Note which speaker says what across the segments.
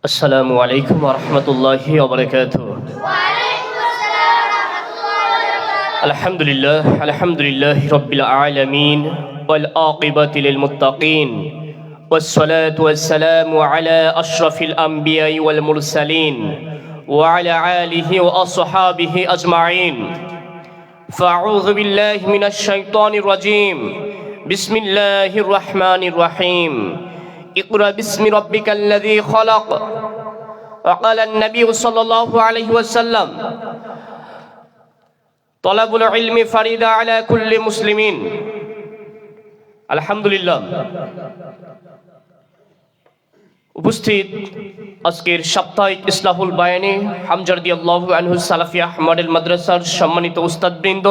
Speaker 1: السلام عليكم ورحمة الله وبركاته. الحمد لله رب العالمين والعاقبة للمتقين والصلاة والسلام على أشرف الأنبياء والمرسلين وعلى آله وأصحابه أجمعين. فأعوذ بالله من الشيطان الرجيم. بسم الله الرحمن الرحيم. اقرأ باسم ربك الذي خلق. وقال النبي صلى الله عليه وسلم طلب العلم فريضة على كل مسلمين. আলহামদুলিল্লাহ, উপস্থিত আজকের সাপ্তাহিক ইসলাহুল বায়ানে হামজা রাদিয়াল্লাহু আনহু সালাফিয়া মডেল মাদ্রাসার সম্মানিত উস্তাদবৃন্দ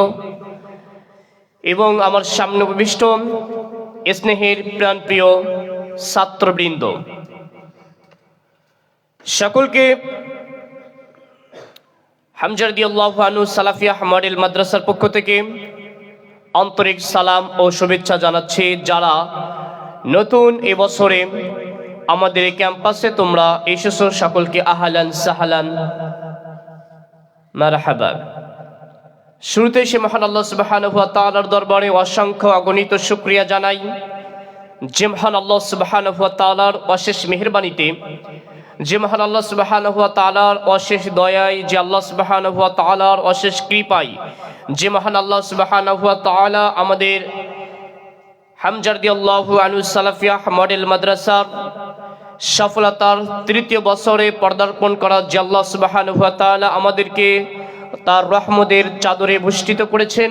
Speaker 1: এবং আমার সামনে উপবিষ্ট স্নেহের প্রাণপ্রিয় ছাত্রবৃন্দ, সকলকে হামজা রাদিয়াল্লাহু আনহু সালাফিয়া মডেল মাদ্রাসার পক্ষ থেকে আন্তরিক সালাম ও শুভেচ্ছা জানাচ্ছি। যারা নতুন এবছরে আমাদের ক্যাম্পাসে তোমরা এসেছো, সকলকে আহলান সাহলান মারহাবা। শুরুতে সে মহান আল্লাহ সুবহানাহু ওয়া তাআলার দরবারে অসংখ্য অগণিত শুকরিয়া জানাই, যে মহান আল্লাহ সুবহানাহু ওয়া তাআলার অশেষ মেহেরবানিতে, যে মহান আল্লাহ সুবহানাহু ওয়া তাআলার অশেষ দয়ায়, যে আল্লাহ সুবহানাহু ওয়া তাআলার অশেষ কৃপায়, যে মহান আল্লাহ সুবহানাহু ওয়া তাআলা আমাদের হামজা রাদিয়াল্লাহু আনহু সালাফিয়া মডেল মাদ্রাসার সফলতার তৃতীয় বছরে পদার্পণ করা, যে আল্লাহ সুবহানাহু ওয়া তাআলা আমাদেরকে তার রহমতের চাদরে ভূষিত করেছেন,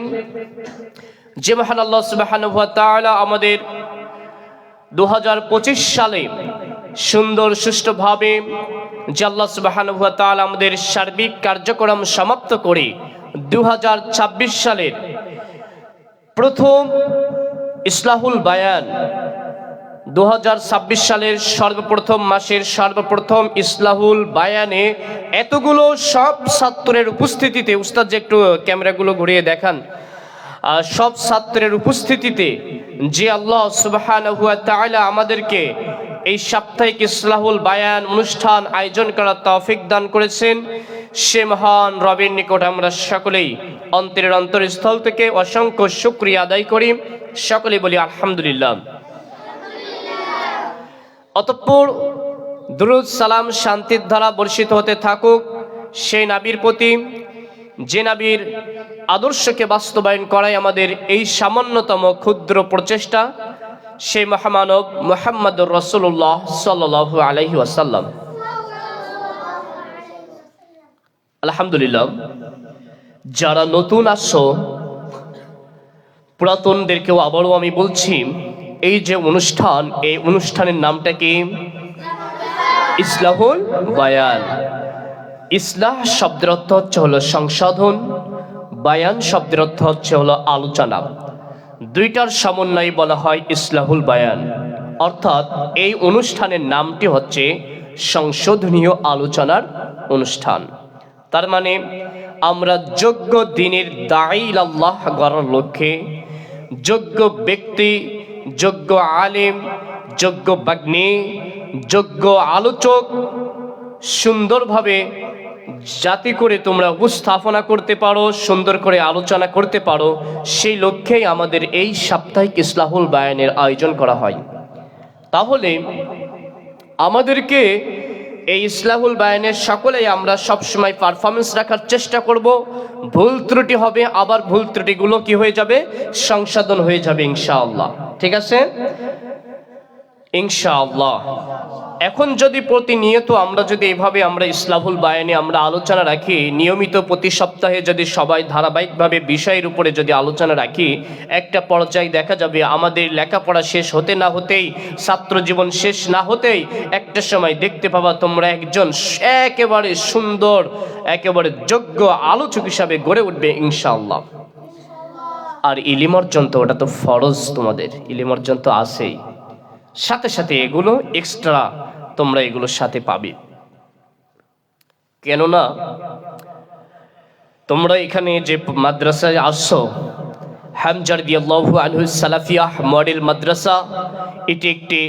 Speaker 1: যে মহান আল্লাহ সুবহানাহু ওয়া তাআলা আমাদের 2025 সালে সুন্দর সুষ্ঠুভাবে, যে আল্লাহ সুবহানাহু ওয়া তাআলা আমাদের সার্বিক কার্যক্রম সমাপ্ত করে 2026 সালের প্রথম ইসলাহুল বায়ান, 2026 সালের সর্বপ্রথম মাসের সর্বপ্রথম ইসলাহুল বায়ানে এতগুলো সব ছাত্রের উপস্থিতিতে, উস্তাদ যে একটু ক্যামেরাগুলো ঘুরিয়ে দেখান, সব ছাত্রের উপস্থিতিতে যে আল্লাহ সুবহানাহু ওয়া তাআলা আমাদেরকে এই সাপ্তাহিক ইসলাহুল বায়ান অনুষ্ঠান আয়োজন করার তৌফিক দান করেছেন, সে মহান রবের নিকট আমরা সকলেই অন্তরের অন্তরস্থল থেকে অসংখ্য শুকরিয়া আদায় করি। সকলেই বলি আলহামদুলিল্লাহ। অতঃপর দুরূদ সালাম শান্তির ধারা বর্ষিত হতে থাকুক সেই নবীর প্রতি, যে নবীর আদর্শকে বাস্তবায়ন করাই আমাদের এই সামান্যতম ক্ষুদ্র প্রচেষ্টা, সেই মহামানব মুহাম্মদুর রাসূলুল্লাহ সাল্লাল্লাহু আলাইহি ওয়াসাল্লাম। আলহামদুলিল্লাহ, যারা নতুন আসো পুরাতনদেরকেও আবারও আমি বলছি, এই যে অনুষ্ঠান, এই অনুষ্ঠানের নামটা কি? ইসলাহুল বায়ান। ইসলাহ শব্দের অর্থ হচ্ছে হলো সংশোধন, বায়ান শব্দের অর্থ হচ্ছে হলো আলোচনা, দুইটার সমন্বয়ে বলা হয় ইসলাহুল বায়ান। অর্থাৎ এই অনুষ্ঠানের নামটি হচ্ছে সংশোধনীয় আলোচনার অনুষ্ঠান। তার মানে আমরা যোগ্য দ্বীনের দাঈ আল্লাহ গড়ার লক্ষ্যে যোগ্য ব্যক্তি, যোগ্য আলেম, যোগ্য বাগ্মী, যোগ্য আলোচক সুন্দরভাবে যাতে করে তোমরা উপস্থাপনা করতে পারো, সুন্দর করে আলোচনা করতে পারো, সেই লক্ষ্যেই আমাদের এই সাপ্তাহিক ইসলাহুল বায়ানের আয়োজন করা হয়। তাহলে আমাদেরকে এই ইসলাহুল বায়ানের সকলেই আমরা সবসময় পারফরমেন্স রাখার চেষ্টা করব। ভুল ত্রুটি হবে, আবার ভুল ত্রুটিগুলো কি হয়ে যাবে? সংশোধন হয়ে যাবে ইনশাআল্লাহ। ঠিক আছে ইনশাআল্লাহ। এখন যদি প্রতিনিয়ত আমরা যদি এভাবে আমরা ইসলাহুল বায়ানে আমরা আলোচনা রাখি, নিয়মিত প্রতি সপ্তাহে যদি সবাই ধারাবাহিকভাবে বিষয়ের উপরে যদি আলোচনা রাখি, একটা পর্যায়ে দেখা যাবে আমাদের লেখাপড়া শেষ হতে না হতেই, ছাত্র জীবন শেষ না হতেই একটা সময় দেখতে পাবা তোমরা একজন একেবারে সুন্দর, একেবারে যোগ্য আলোচক হিসাবে গড়ে উঠবে ইনশাআল্লাহ। আর ইলম অর্জন তো ওটা তো ফরজ, তোমাদের ইলম অর্জন তো আছেই, সাথে সাথে এগুলো এক্সট্রা তোমরা এগুলোর সাথে পাবে। কেননা তোমরা এখানে যে মাদ্রাসায় আসছো, হামজা রাদিয়াল্লাহু আনহু সালাফিয়া মডেল মাদ্রাসা, এটি একটি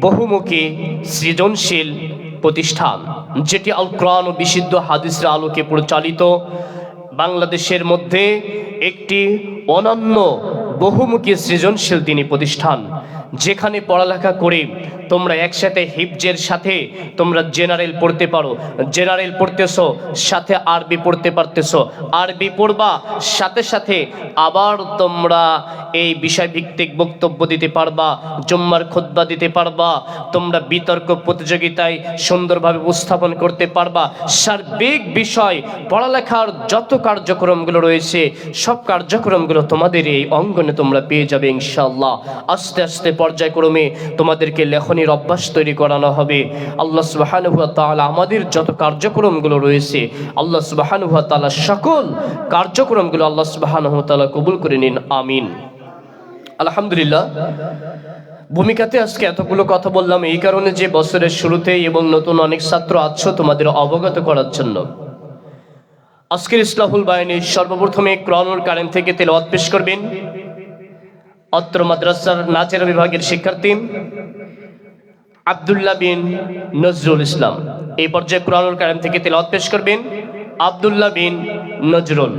Speaker 1: বহুমুখী, সৃজনশীল প্রতিষ্ঠান, যেটি আল কোরআন ও বিশুদ্ধ হাদিসের আলোকে পরিচালিত, বাংলাদেশের মধ্যে একটি অনন্য বহুমুখী সৃজনশীল দিনী প্রতিষ্ঠান, যেখানে পড়ালেখা করে তোমরা একসাথে হিফজের সাথে তোমরা জেনারেল পড়তে পারো, জেনারেল পড়তেছো সাথে আরবি পড়তে পারতেছো, আরবি পড়বা সাথে সাথে আবার তোমরা এই বিষয়ভিত্তিক বক্তব্য দিতে পারবা, জুম্মার খুতবা দিতে পারবা, তোমরা বিতর্ক প্রতিযোগিতায় সুন্দরভাবে উপস্থাপন করতে পারবা। সার্বিক বিষয় পড়ালেখার যত কার্যক্রমগুলো রয়েছে সব কার্যক্রমগুলো তোমাদের এই অঙ্গনে তোমরা পেয়ে যাবে ইনশাআল্লাহ। আস্তে আস্তে পর্যায়ক্রমে তোমাদেরকে লেখনীর অভ্যাস তৈরি করানো হবে। আল্লাহ সুবহানাহু ওয়া তাআলা আমাদের যত কার্যক্রমগুলো রয়েছে আল্লাহ সুবহানাহু ওয়া তাআলা সকল কার্যক্রমগুলো আল্লাহ সুবহানাহু ওয়া তাআলা কবুল করে নিন, আমিন। আলহামদুলিল্লাহ, ভূমিকাতে আজকে এতগুলো কথা বললাম এই কারণে যে বছরের শুরুতেই এবং নতুন অনেক ছাত্র আছো তোমাদের অবগত করার জন্য। আজকের ইসলাহুল বায়ানে সর্বপ্রথমে কোরআনুল কারীম থেকে তেলাওয়াত পেশ করবেন অত্র মাদ্রাসার নাচের বিভাগের শিক্ষার্থী আব্দুল্লাহ বিন নজরুল ইসলাম। এই পর্যায়ে কোরআনুল কারীম থেকে তেলাওয়াত পেশ করবেন আব্দুল্লাহ বিন নজরুল।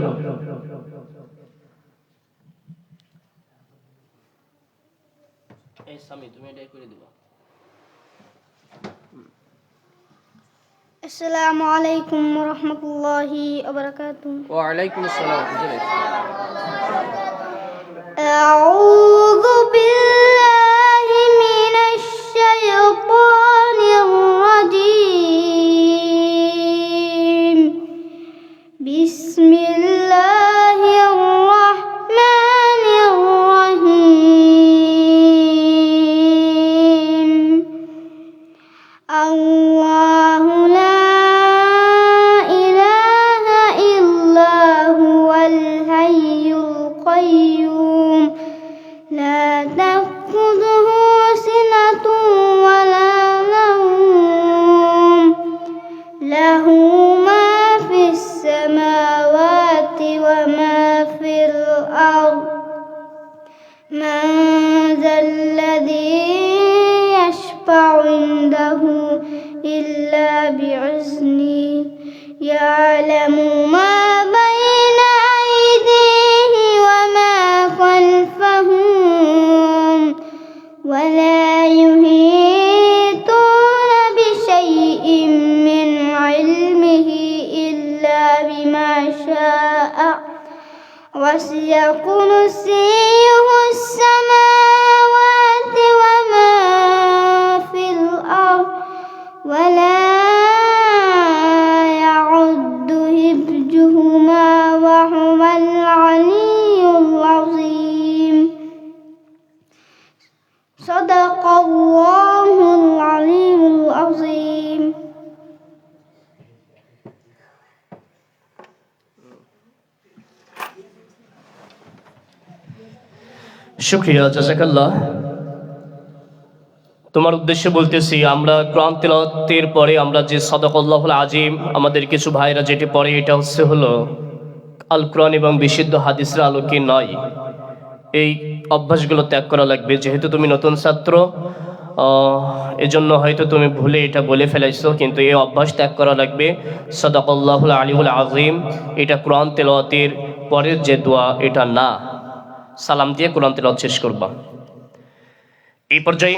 Speaker 2: আসসালামু আলাইকুম ওয়া রাহমাতুল্লাহি ওয়া বারাকাতুহু।
Speaker 1: ওয়া আলাইকুম আসসালাম।
Speaker 2: আউযু বিল্লাহি মিনাশ শাইতানির রাজীম। বিসমিল্লাহির রাহমানির রাহিম। আল্লাহু লা ইলাহা ইল্লা হুয়াল হাইয়ুল কাইয়্যুম লা তাখুযুহু সিনাতুন ওয়া লা নাওম লাহু মা ফিস সামাওয়াতি ওয়া মা ফিল আরদ মান যাল্লাযী ইয়াশফা'ু ইনদাহু ইল্লা বি'iذনিহি ইয়ালামু মা বাইনা আইদিহি ওয়া মা খালফাহুম ওয়া লা ইউহীতুনা বিশাইইন মিন ইলমিহি ইল্লা বিমা শাআ ওয়াসি'a কুরসিyyুহু as-samāwāti wa mā fil ard wa lā ya'uddu hifdhuhumā wa huwal 'aliyyul 'azīm। Sadaqallāhul 'aliyyul 'azīm।
Speaker 1: শুকরিয়া, জাযাকাল্লাহ। তোমার উদ্দেশ্যে বলতেছি, আমরা কোরআন তেলাওয়াতের পরে আমরা যে সাদাকাল্লাহুল আযীম আমাদের কিছু ভাইরা যেটি পড়ে এটা হলো আল কোরআন এবং বিশুদ্ধ হাদিসের আলোকে নয়। এই অভ্যাসগুলো ত্যাগ করা লাগবে। যেহেতু তুমি নতুন ছাত্র এজন্য হয়তো তুমি ভুলে এটা বলে ফেলাইছো, কিন্তু এই অভ্যাস ত্যাগ করা লাগবে। সাদাকাল্লাহুল আলিয়ুল আযীম এটা কোরআন তেলাওয়াতের পরের যে দোয়া এটা না। সালাম দিয়ে কোরআন তেলাওয়াত শেষ করবা। এই পর্যায়ে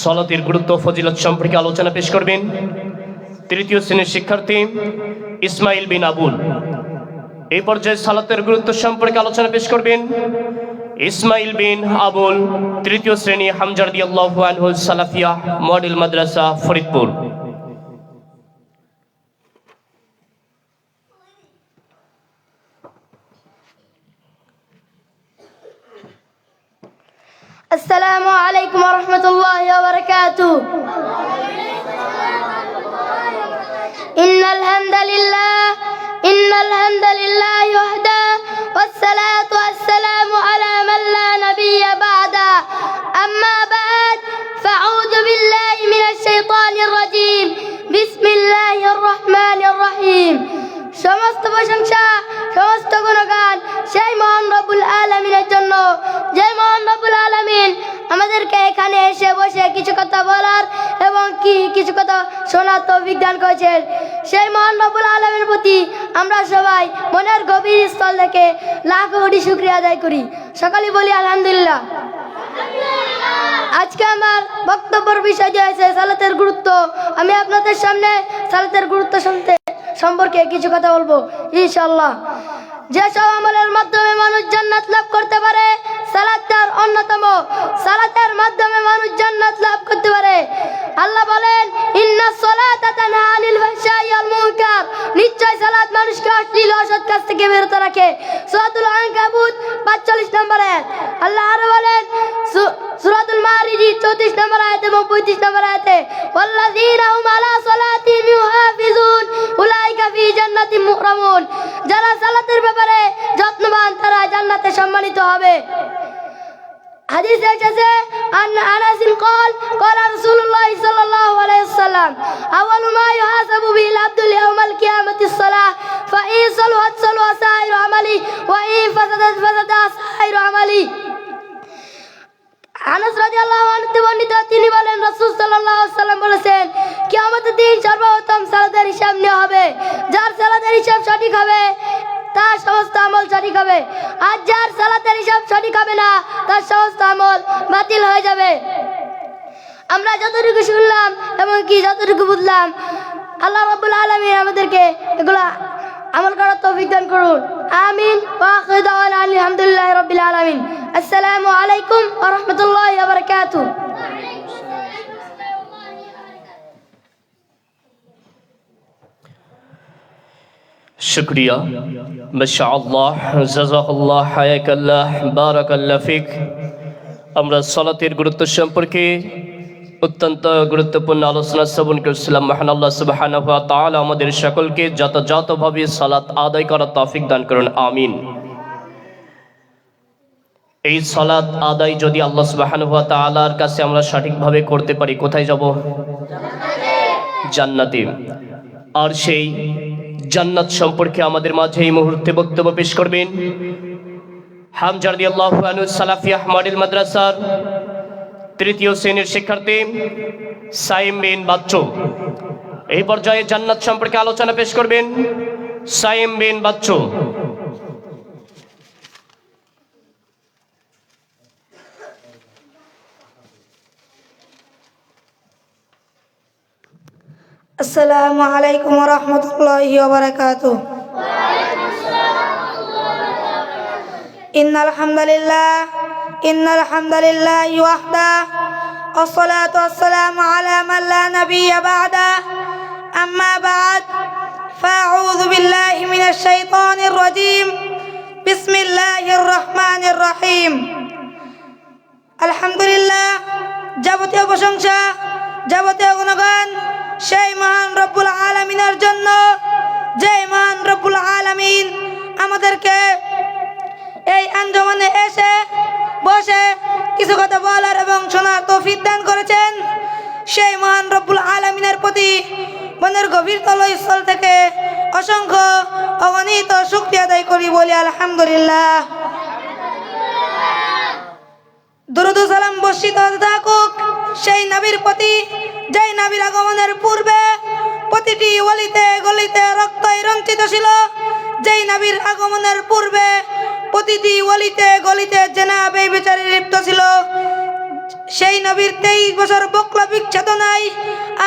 Speaker 1: সালাতের গুরুত্ব ফজিলত সম্পর্কে আলোচনা পেশ করবেন তৃতীয় শ্রেণীর শিক্ষার্থী ইসমাইল বিন আবুল। এই পর্যায়ে সালাতের গুরুত্ব সম্পর্কে আলোচনা পেশ করবেন ইসমাইল বিন আবুল, তৃতীয় শ্রেণী, হামজা রাদিয়াল্লাহু আনহু, সালাফিয়া মডেল মাদ্রাসা, ফরিদপুর।
Speaker 2: السلام عليكم ورحمة الله وبركاته. إن الحمد لله وحده والصلاة والسلام على من لا نبي بعده. أما بعد فأعوذ بالله من الشيطان الرجيم. بسم الله الرحمن الرحيم. সমস্ত প্রশংসা সমস্ত গুণগান সেই মহান রব্বুল আলামিনের জন্য, যে মহান রব্বুল আলামিন আমাদেরকে এখানে এসে বসে কিছু কথা বলার এবং কিছু কথা শোনার তৌফিক দান করেছেন। সেই মহান রব্বুল আলামিনের প্রতি আমরা সবাই মনের গভীর স্থল থেকে লাখ কোটি শুকরিয়া আদায় করি। সকালে বলি আলহামদুলিল্লাহ। আজকে আমার বক্তব্যের বিষয় হয়েছে সালাতের গুরুত্ব। আমি আপনাদের সামনে সালাতের গুরুত্ব সম্পর্কে কিছু কথা বলবো ইনশাআল্লাহ। যেসব আমলের মাধ্যমে মানুষ জান্নাত লাভ করতে পারে, সালাত তার অন্যতম। সালাতের মাধ্যমে মানুষ জান্নাত লাভ করতে পারে। আল্লাহ বলেন, ইন্নাস সালাতা তানহা আনিল ফাহশাই ওয়াল মুনকার। নিশ্চয় সালাত মানুষকে অশ্লীল অসৎ কাজ থেকে বিরত রাখে। সূরাতুল আনকাবুত 45 নম্বর আয়াত। আল্লাহ আরো বলেন সূরাতুল মারিজ 34 নম্বর আয়াত এবং 35 নম্বর আয়াতে, ওয়াল্লাযীনা হুম আলা সালাতিহিম ইউহাফিজুন উলাইকা ফি জান্নাতিন মুকরামুন। যারা সালাতের ব্যাপারে যত্নবান তারা জান্নাতে সম্মানিত হবে। হাদিসে এসেছে আনাস قال قال رسول الله صلى الله عليه وسلم اول ما يحاسب به العبد يوم القيامه الصلاه فإن صلحت صلح سائر عمله وإن فسدت فسد سائر عمله। আনাস রাদিয়াল্লাহু আনহু থেকে বর্ণিত, তিনি বলেন রাসূল সাল্লাল্লাহু আলাইহি ওয়াসাল্লাম বলেছেন, কিয়ামতের দিন সর্বপ্রথম সালাতের হিসাব নেওয়া হবে। যার সালাতের হিসাব সঠিক হবে তার সমস্ত আমল সঠিক হবে, আর যার সালাতের হিসাব সঠিক হবে না তার সমস্ত আমল বাতিল হয়ে যাবে। আমরা যতটুকু শুনলাম এবং যতটুকু বুঝলাম, আল্লাহ রাব্বুল আলামিন আমাদেরকে এগুলা আমল করার তৌফিক দান করুন। আমিন। ওয়া আখিরু দাওয়ানা আলহামদুলিল্লাহি রাব্বিল আলামিন। আসসালামু আলাইকুম ওয়া রাহমাতুল্লাহি ওয়া বারাকাতুহু।
Speaker 1: শুকরিয়া, মাশাআল্লাহ, জাযাকাল্লাহ, হায়াকাল্লাহ, বারাকাল্লাহ ফিক। আমরা সালাতের গুরুত্ব সম্পর্কে অত্যন্ত গুরুত্বপূর্ণ আলোচনা শ্রবণ করেছিলাম। মহান আল্লাহ সুবহানাহু ওয়া তাআলা আমাদের সকলকে যথাযথভাবে সালাত আদায় করার তৌফিক দান করুন। আমিন। এই সালাত আদায় যদি আল্লাহ সুবহানাহু ওয়া তাআলার কাছে আমরা সঠিকভাবে করতে পারি, কোথায় যাব? জান্নাতে। আর সেই জান্নাত সম্পর্কে আমাদের মাঝে এই মুহূর্তে বক্তব্য পেশ করবেন হামজা রাদিয়াল্লাহু আনহু সালাফি আহমদিল মাদ্রাসার তৃতীয় শ্রেণীর শিক্ষার্থী সাইম বিন বাচ্চু। এই পর্যায়ে জান্নাত সম্পর্কে আলোচনা পেশ করবেন সাইম বিন বাচ্চু।
Speaker 3: السلام عليكم ورحمة الله وبركاته. إن الحمد لله وحده والصلاة والسلام على من لا نبي بعده. أما بعد فأعوذ بالله من الشيطان الرجيم. بسم الله الرحمن الرحيم. الحمد لله, যাবতীয় প্রশংসা, যাবতীয় গুণগান সেই মহান রব্বুল আলামিনের জন্য, যে মহান রব্বুল আলামিন আমাদেরকে এই আঞ্জমানে এসে বসে কিছু কথা বলার এবং শোনার তৌফিক দান করেছেন। সেই মহান রব্বুল আলামিনের প্রতি মনের গভীর তলস্থল থেকে অসংখ্য অগণিত শুকরিয়া আদায় করি, বলি আলহামদুলিল্লাহ। দুরূদ ও সালাম বর্ষিত থাকুক সেই নবীর প্রতি, যেই নবীর আগমনের পূর্বে প্রতিটি অলিতে গলিতে রক্ত রঞ্চিত ছিল, যেই নবীর আগমনের পূর্বে প্রতিটি অলিতে গলিতে জেনা ব্যভিচারে লিপ্ত ছিল, সেই নবীর 23 বছর বকলা বিচ্ছেদনায়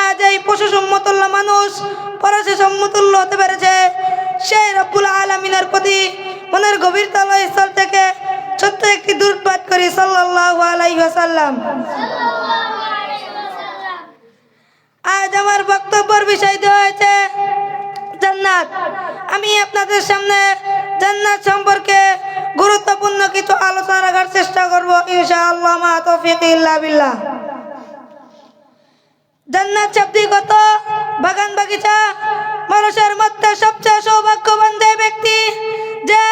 Speaker 3: আজ এই পশু সম্মতুল্য মানুষ পরশে সম্মতুল্য হতে পেরেছে। সেই রব্বুল আলামিনের প্রতি মনের গভীর তলস্থল থেকে ছোট্ট একটি দূত পাঠ করি, সাল্লাল্লাহু আলাইহি ওয়াসাল্লাম। আজ আমার বক্তব্যের বিষয় দেওয়া হয়েছে জান্নাত। আমি আপনাদের সামনে জান্নাত সম্পর্কে গুরুত্বপূর্ণ কিছু আলোচনা রাখার চেষ্টা করব ইনশাআল্লাহ, মা তৌফিক ইল্লা বিল্লাহ। জান্নাত শাব্দিক অর্থ বাগান বাগিচা। মানুষের মধ্যে সবচেয়ে সৌভাগ্যবান যে ব্যক্তি যে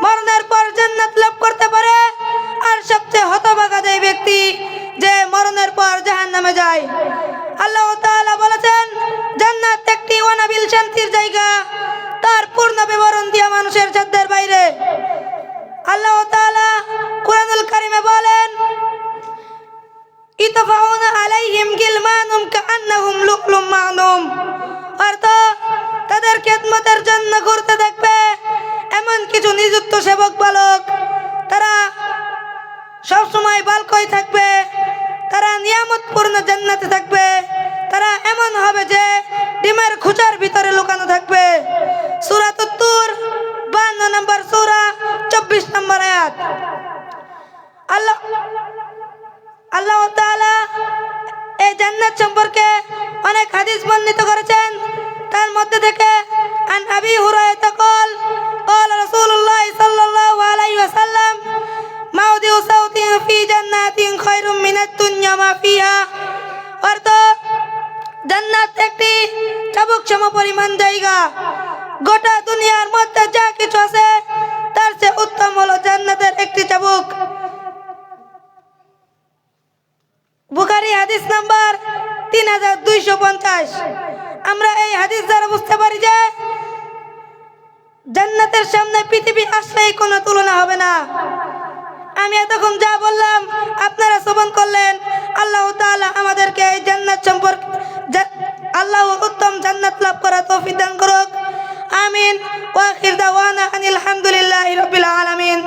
Speaker 3: মরণের পর জান্নাত লাভ করতে পারে, আর সবচেয়ে হতভাগা যে ব্যক্তি যে মরণের পর জাহান্নামে যায়। আল্লাহ তাআলা বলেছেন, জান্নাত একটি অনাবিল শান্তির জায়গা, তার পূর্ণ বিবরণ দিয়া মানুষের সাধ্যের বাইরে। আল্লাহ তাআলা কুরআনুল কারীমে বলেন, খেদমতের জন্য ঘুরতে দেখবে এমন কিছু নিযুক্ত সেবক বালক, তারা সবসময় বালকই থাকবে, তারা নিয়ামতপূর্ণ জান্নাতে থাকবে। তারা এমন হবে যে ডিমের খুঁচার ভিতরে লুকানো থাকবে। সূরা তুর 52 নম্বর সূরা 24 নম্বর আয়াত। আল্লাহ তাআলা এই জান্নাত সম্পর্কে অনেক হাদিস বর্ণিত করেছেন। তার মধ্যে থেকে আন আবি হুরায়রা قال قال رسول الله صلى الله عليه وسلم موضع صوت في جنات خير من الدنيا ما فيها। অর্থ জান্নাত একটি চাবুক সমপরিমাণ জায়গা, গোটা দুনিয়ার মধ্যে যা কিছু আছে তার চেয়ে উত্তম হলো জান্নাতের একটি চাবুক। বুখারী হাদিস নাম্বার 3250। আমরা এই হাদিস দ্বারা বুঝতে পারি যে জান্নাতের সামনে পৃথিবী আসলেই কোনো তুলনা হবে না। আমি এতক্ষণ যা বললাম আপনারা শ্রবণ করলেন। আল্লাহ তাআলা আমাদেরকে এই জান্নাত সম্পর্কে আল্লাহ উত্তম জান্নাত লাভ করার তৌফিক দান করুক। আমিন। ওয়া আখির দাওয়ানা আনিল হামদুলিল্লাহি রাব্বিল আলামিন।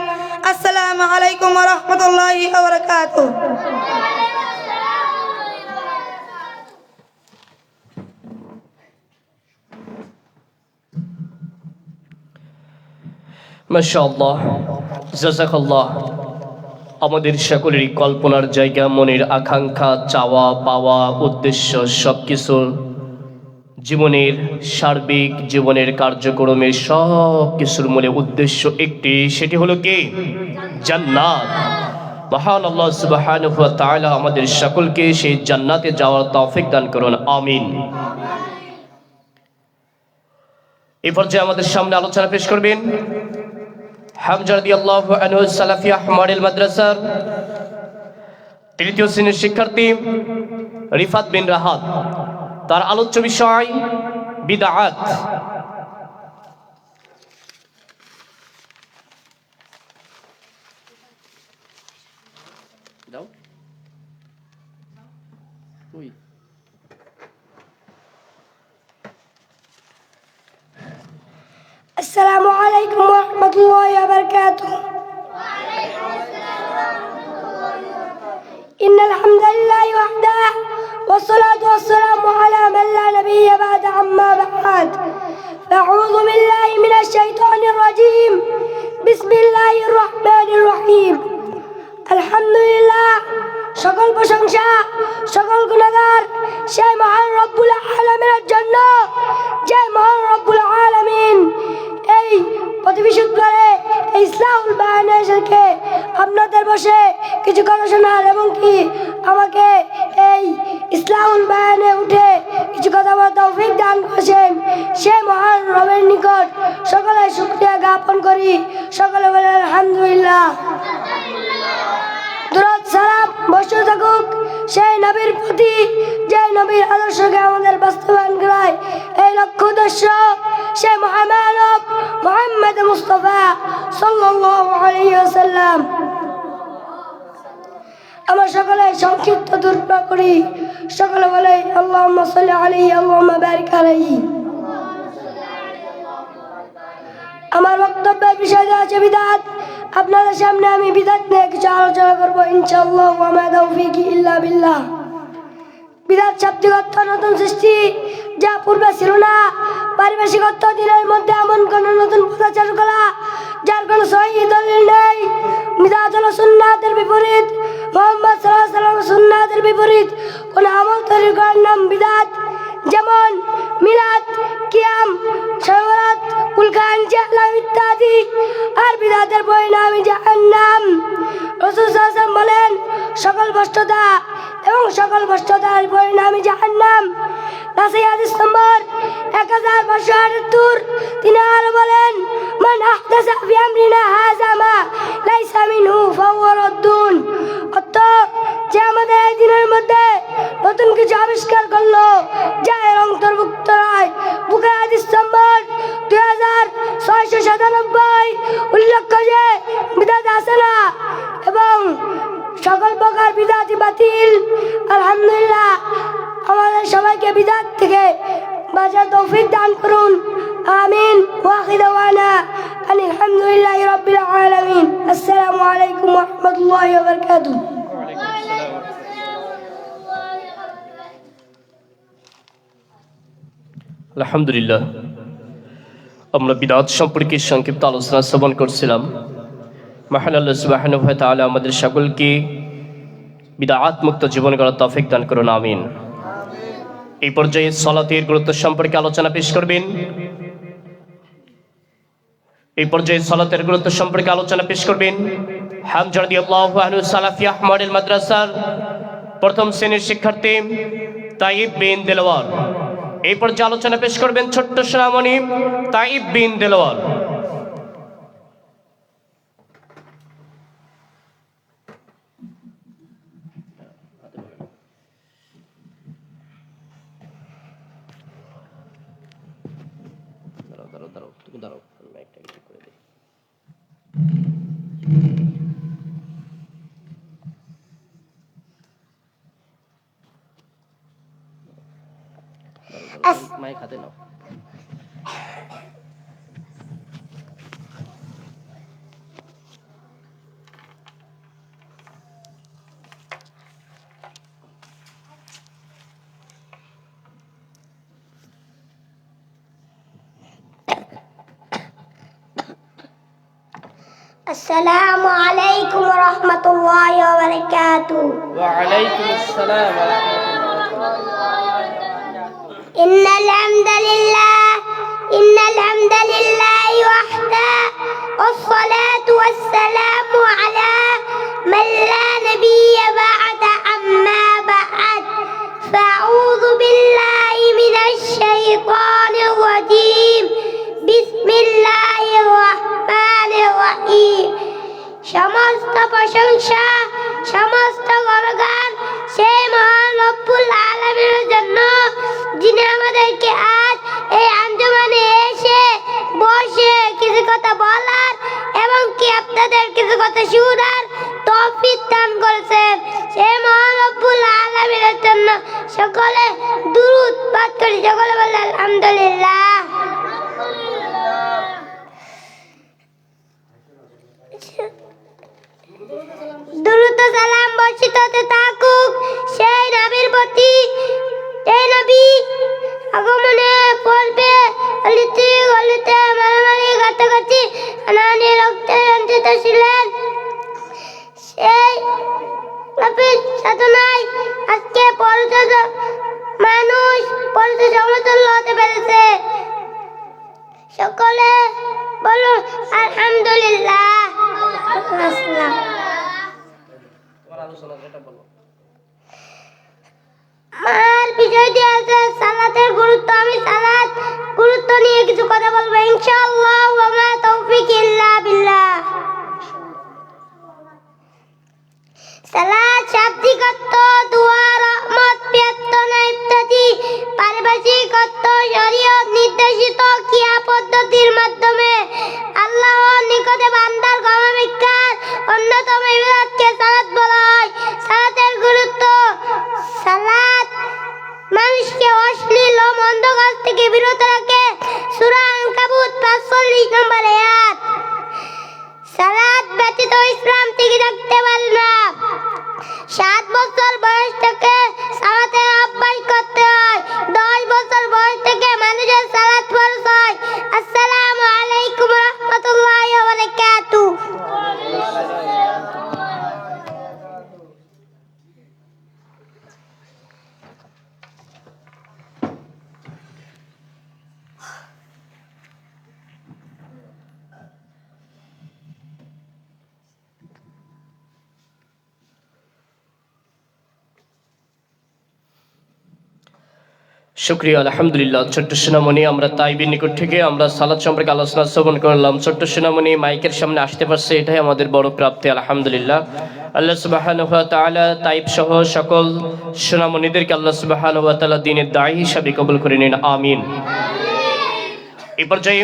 Speaker 3: আসসালামু আলাইকুম ওয়া রাহমাতুল্লাহি ওয়া বারাকাতুহু।
Speaker 1: মাশাআল্লাহ, জাযাকাল্লাহ। আমাদের সকলেরই কল্পনার জায়গা, মনের আকাঙ্ক্ষা, চাওয়া পাওয়া, উদ্দেশ্য সবকিছু জীবনের সার্বিক জীবনের কার্যক্রমের সব কিছুর মূলে উদ্দেশ্য একটি, সেটি হলো কি? জান্নাত। মহান আল্লাহ সুবহানাহু ওয়া তাআলা আমাদের সকলকে সেই জান্নাতে যাওয়ার তৌফিক দান করুন, আমিন। এই পর্যায়ে আমাদের সামনে আলোচনা পেশ করবেন হামজা রাদিয়াল্লাহু আনহু সালাফিয়া মডেল মাদ্রাসার তৃতীয় শ্রেণীর শিক্ষার্থী রিফাত বিন রাহাত। তার আলোচ্য বিষয় বিদআত।
Speaker 2: السلام عليكم ورحمة الله وبركاته. إن الحمد لله وحده والصلاة والسلام على من لا نبي بعد عما بعد. فأعوذ بالله من الشيطان الرجيم. بسم الله الرحمن الرحيم. الحمد لله সকল প্রশংসা সকল গুণগার সেই মহান রব্বুল আলামিনের জন্য, যে মহান রব্বুল আলামিন এই প্রতিবিশুদ্ধ করে এই ইসলাহুল বায়ানে এসে আপনাদের বসে কিছু কথা শোনার এবং কি আমাকে এই ইসলাহুল বায়ানে উঠে কিছু কথা বলার তৌফিক দান করেছেন, সেই মহান রবের নিকট সকলে শুকরিয়া জ্ঞাপন করি। সকলে বলেন আলহামদুলিল্লাহ। দুরূদ সালাম বর্ষিত থাকুক সেই নবীর প্রতি, যে নবীর আদর্শকে আমাদের বাস্তবায়ন করায় এই লক্ষ্য উদ্দেশ্য সেই মহামানব মুহাম্মদ মুস্তাফা সাল্লাল্লাহু আলাইহি ওয়াসাল্লাম। আমরা সকলে সংক্ষিপ্ত দোয়া করি। সকলে বলে আল্লাহুম্মা সাল্লি আলাইহি আল্লাহুম্মা বারিক আলাইহি। আমার বক্তব্যের বিষয় আছে বিদআত। আপনাদের সামনে আমি বিদআত নিয়ে কিছু আলোচনা করব ইনশাআল্লাহ। ওয়া মা তাওফীকি ইল্লা বিল্লাহ। বিদআত শাব্দিক অর্থ নতুন সৃষ্টি, যা পূর্বে ছিল না। পারিভাষিক অর্থ দিনের মধ্যে এমন কোন নতুন পথ চালু করা যার কোনো সহিহ দলিল নেই। বিদআত হলো সুন্নাতের বিপরীত। মুহাম্মদ সাল্লাল্লাহু আলাইহি ওয়াসাল্লাম সুন্নাতের বিপরীত কোন আমল তৈরি করার নাম বিদআত। যেমন মিলাদ, কিয়াম, শাওরাত, কুলখান, জাহলাম ইত্যাদি। আর বিদআতের পরিণাম জাহান্নাম। রাসূল সাল্লাল্লাহু আলাইহি ওয়াসাল্লাম বলেন সকল ভ্রষ্টতা এবং সকল ভ্রষ্টতার পরিণাম জাহান্নাম। নাসাই হাদিস নম্বর 1578। তিনি আরো বলেন মান আহদাসা ফি আমরিনা হাযা মা লাইসা মিনহু ফাহুয়া রাদ্দুন। অর্থ যে আমাদের এই দিনের মধ্যে নতুন কিছু আবিষ্কার করলো যা এর অন্তর্ভুক্ত নয়। বুখারী হাদিস নম্বর 2697 উল্লেখ যে বিদআত হাসানা এবং সকল প্রকার বিদআতই বাতিল। আলহামদুলিল্লাহ, আমাদের সবাইকে বিদআত থেকে বাঁচার তৌফিক দান করুন। آمين وآخر دعوانا أن الحمد لله رب العالمين السلام عليكم ورحمة الله وبركاته
Speaker 1: আলহামদুলিল্লাহ, আমরা বিদআত সম্পর্কে সংক্ষিপ্ত আলোচনা শ্রবণ করছিলাম। মহান আল্লাহ সুবহানাহু ওয়া তাআলা আমাদের সকলকে বিদআত মুক্ত জীবন গড়ার তৌফিক দান করুন, আমিন। এই পর্যায়ে সালাতের গুরুত্ব সম্পর্কে আলোচনা পেশ করবেন। হামজা রাদিয়াল্লাহু আনহু সালাফিয়া মডেল মাদ্রাসার প্রথম শ্রেণীর শিক্ষার্থী তাইব বিন দেলওয়ার। এই পর্যায়ে আলোচনা পেশ করবেন ছোট্ট সোনামণি তাইব বিন দেলওয়ার। মাইক হাতে নাও।
Speaker 4: السلام عليكم ورحمة الله وبركاته.
Speaker 1: وعليكم السلام ورحمة الله.
Speaker 4: إن الحمد لله وحده والصلاة والسلام على من لا نبي بعد أما بعد فأعوذ بالله من الشيطان الرجيم بسم الله الرحمن الرحيم সমস্ত প্রশংসা সমস্ত গুণগান সেই মহান রব্বুল আলামিনের জন্য যিনি আমাদেরকে আজ এই আঞ্জুমানে এসে বসে কিছু কথা বলার এবং কি আপনাদের কিছু কথা শোনার তৌফিক দান করেছেন। সেই মহান রব্বুল আলামিনের জন্য সকলে দুরূদ পাঠ করি। সকলে বলে আলহামদুলিল্লাহ। দুরূদ ও সালাম বর্ষিত হতে থাকুক সেই নবীর প্রতি। এই নবী আগমনে পূর্বে অলিতে গলিতে মারামারি কাছাকাছি হানাহানি রক্তে রঞ্জিত ছিলেন। সেই নবীর সাধনায় আজকে মানুষ পরিচিত সমতুল্য হতে পেরেছে। সকলে বলুন আলহামদুলিল্লাহ। আমার বিষয়টি আছে সালাতের গুরুত্ব। আমি সালাত গুরুত্ব নিয়ে কিছু কথা বলবো ইনশাআল্লাহ। ওয়া মা তৌফিক ইল্লা বিল্লাহ। সালাত শাব্দিক অর্থ দোয়া, রহমত, প্রার্থনা ইত্যাদি। পারিভাষিক অর্থ শরীয়ত নির্দেশিত ক্রিয়া পদ্ধতির মাধ্যমে আল্লাহর নিকটে বান্দার ক্ষমাভিক্ষার অন্যতম ইবাদতকে সালাত বলা হয়। সালাতের গুরুত্ব। সালাত মানুষকে অশ্লীল ও মন্দ কাজ থেকে বিরত রাখে। সূরা আনকাবুত 45 নম্বর আয়াত। সালাত ব্যতীত ইসলাম টিকে থাকতে পারে না। 7 বছর বয়স থেকে সালাতের অভ্যাস করতে হয়। 10 বছর বয়স থেকে মানুষের সালাত ফরজ হয়। আসসালামু আলাইকুম ওয়া রাহমাতুল্লাহি ওয়া বারাকাতুহু।
Speaker 1: শুকরিয়া, আলহামদুলিল্লাহ। ছোট্ট সোনামণি, আমরা তাইবের নিকট থেকে আমরা সালাত সম্পর্কে আলোচনা শ্রবণ করলাম। ছোট্ট সোনামণি মাইকের সামনে আসতে পারছে, এটাই আমাদের বড় প্রাপ্তি, আলহামদুলিল্লাহ। আল্লাহ সুবহানাহু ওয়া তাআলা তাইব সহ সকল সোনামণিদেরকে আল্লাহ সুবহানাহু ওয়া তাআলা দ্বীনের দায়ী হিসাবে কবুল করে নিন, আমিন। এই পর্যায়ে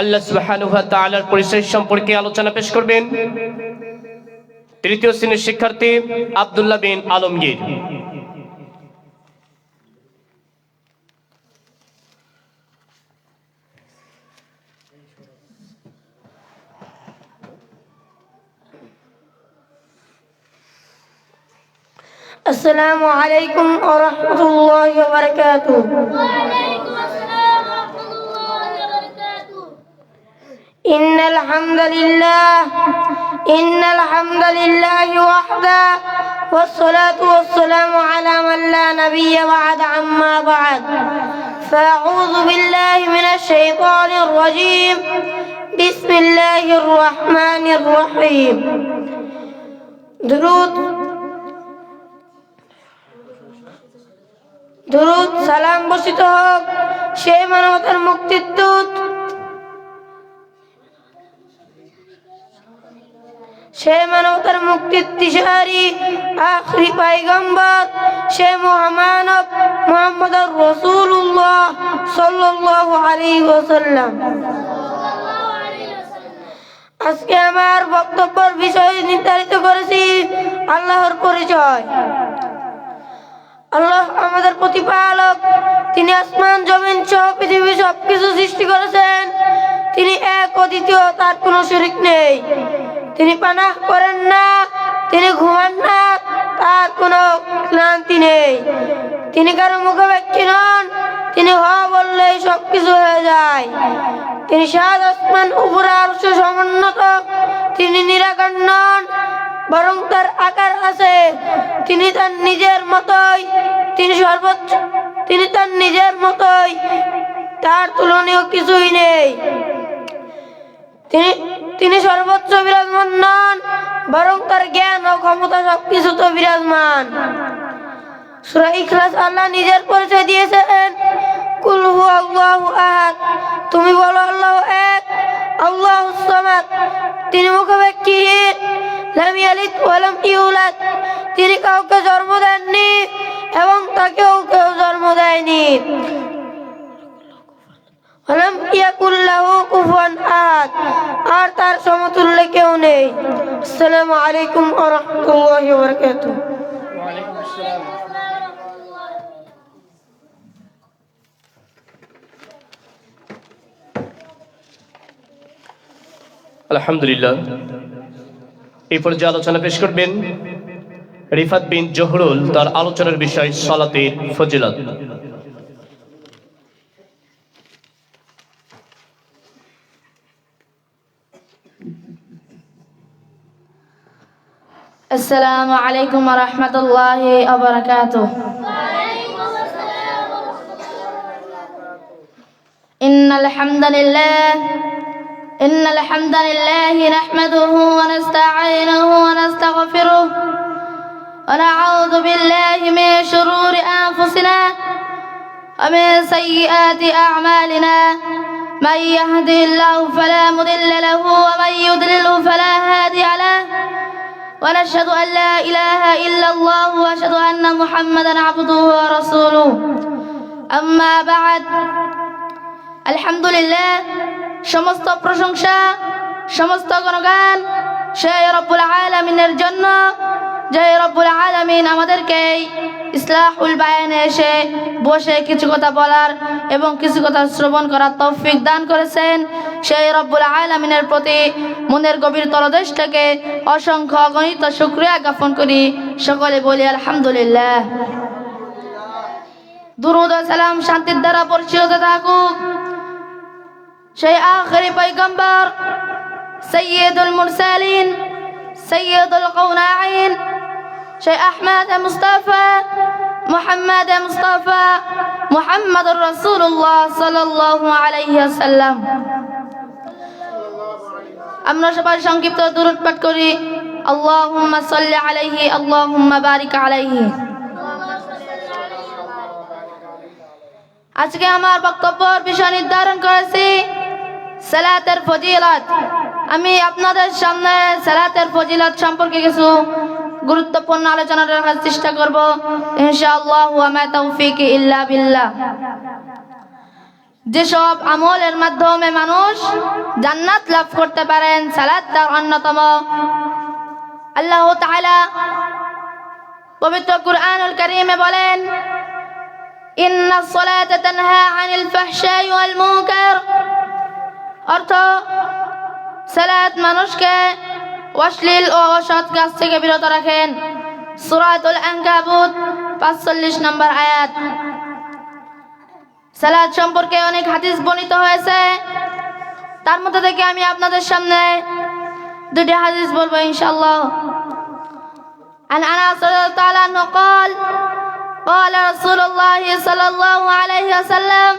Speaker 1: আল্লাহ সুবহানাহু ওয়া তাআলার পরিচয় সম্পর্কে আলোচনা পেশ করবেন তৃতীয় শ্রেণীর শিক্ষার্থী আব্দুল্লাহ বিন আলমগীর।
Speaker 3: আসসালামু আলাইকুম ওয়া রাহমাতুল্লাহি ওয়া বারাকাতুহু। ইন্নাল হামদালিল্লাহি ওয়াহদা والصلاة والسلام على من لا نبي بعد أما بعد فأعوذ بالله من الشيطان الرجيم بسم الله الرحمن الرحيم درود সালাম বর্ষিত হোক সেই মানবতার মুক্তির দূত সে মানবতার মুক্তির দিশারি আখরি পয়গম্বর সে মহামানব মুহাম্মদুর রাসূলুল্লাহ সাল্লাল্লাহু আলাইহি ওয়াসাল্লাম। আজকে আমার বক্তব্যের বিষয় নির্ধারিত করেছি আল্লাহর পরিচয়। আল্লাহ আমাদের প্রতিপালক, তিনি আসমান জমিন সহ পৃথিবী সবকিছু সৃষ্টি করেছেন। তিনি এক অদ্বিতীয়, তার কোনো শরীক নেই। তিনি পানাহ করেন না, তিনি ঘুমান না, তার কোনো ক্লান্তি নেই। তিনি কারো মুখাপেক্ষী নন, তিনি হওয়া বললেই সবকিছু হয়ে যায়। তিনি সাত আসমান উপরে আরশ সমুন্নত, তিনি নিরাকার নন, বরং তার আকার আছে। তিনি তার নিজের মতোই, তিনি সর্বোচ্চ, তিনি তার নিজের মতোই, তার তুলনীয় কিছুই নেই। তিনি সর্বোচ্চ বিরাজমান নন, বরং তার জ্ঞান ও ক্ষমতা সবকিছুতে বিরাজমান। সূরা ইখলাস আল্লাহ নিজের পরিচয় দিয়েছেন, কুল হুয়াল্লাহু আহাদ, তুমি বলো আল্লাহ এক, আল্লাহুস সামাদ, তিনি মুখাপেক্ষীহীন, লাম ইয়ালিদ ওয়া লাম ইউলাদ, তিনি কাউকে জন্ম দেননি এবং তাকেও কেউ জন্ম দেয়নি। ওয়ালাম ইয়াকুল লাহু কুফুয়ান আহাদ, আর তার সমতুল্য কেউ নেই। আসসালামু আলাইকুম ওয়া রাহমাতুল্লাহি ওয়া বারাকাতুহু।
Speaker 1: আলহামদুলিল্লাহ। এই পর্যায়ে আলোচনা পেশ করবেন রিফাত বিন জহরুল। তার আলোচনার বিষয় সালাতের ফজিলত।
Speaker 5: السلام عليكم ورحمة الله وبركاته. إن الحمد لله نحمده ونستعينه ونستغفره ونعوذ بالله من شرور أنفسنا ومن سيئات أعمالنا. من يهده الله فلا مضل له ومن يضلله فلا هادي له. ونشهد أن لا إله إلا الله وأشهد أن محمدا عبده ورسوله. أما بعد, আলহামদুলিল্লাহ, সমস্ত প্রশংসা, সমস্ত গুণগান সেই রব্বুল আলামিনের জন্য, যে রব্বুল আলামিন আমাদেরকে ইসলাহুল বায়ানে এসে বসে কিছু কথা বলার এবং কিছু কথা শ্রবণ করার তৌফিক দান করেছেন। সেই রব্বুল আলামিনের প্রতি মনের গভীর তলদেশ থেকে অসংখ্য অগণিত শুকরিয়া জ্ঞাপন করি। সকলে বলি আলহামদুলিল্লাহ। দুরূদ ও সালাম শান্তির দ্বারা বর্ষিত থাকুক সেই আখিরি পয়গম্বর, সাইয়্যিদুল মুরসালিন, সাইয়্যিদুল কাওনাইন, সেই আহমদ মুস্তাফা, মুহাম্মদুর রাসূলুল্লাহ সাল্লাল্লাহু আলাইহি ওয়াসাল্লাম। আমরা সবাই সংক্ষিপ্ত দুরূদ পাঠ করি। আল্লাহুম্মা সাল্লি আলাইহি, আল্লাহুম্মা বারিক আলাইহি। আজকে আমার বক্তব্যের বিষয় নির্ধারণ করেছি সালাতের ফজিলত। আমি আপনাদের সামনে সালাতের ফজিলত সম্পর্কে কিছু গুরুত্বপূর্ণ আলোচনা রাখার চেষ্টা করব ইনশাআল্লাহ। ওয়া মা তাওফীকি ইল্লা বিল্লাহ। যেসব আমলের মাধ্যমে মানুষ জান্নাত লাভ করতে পারেন, সালাত তার অন্যতম। আল্লাহ তাআলা পবিত্র কুরআনুল কারীমে বলেন, ইন্নাস সালাতা তানহা আনিল ফাহশাই ওয়াল মুনকার। অর্থ, সালাত মানুষকে অশ্লীল ও অসৎ কাজ থেকে বিরত রাখেন। সূরাতুল আনকাবুত 45 নম্বর আয়াত। সালাত সম্পর্কে অনেক হাদিস বর্ণিত হয়েছে, তার মধ্যে থেকে আমি আপনাদের সামনে দুটি হাদিস বলবো ইনশাআল্লাহ। عن أنس رضي الله تعالى عنه قال قال رسول الله صلى الله عليه وسلم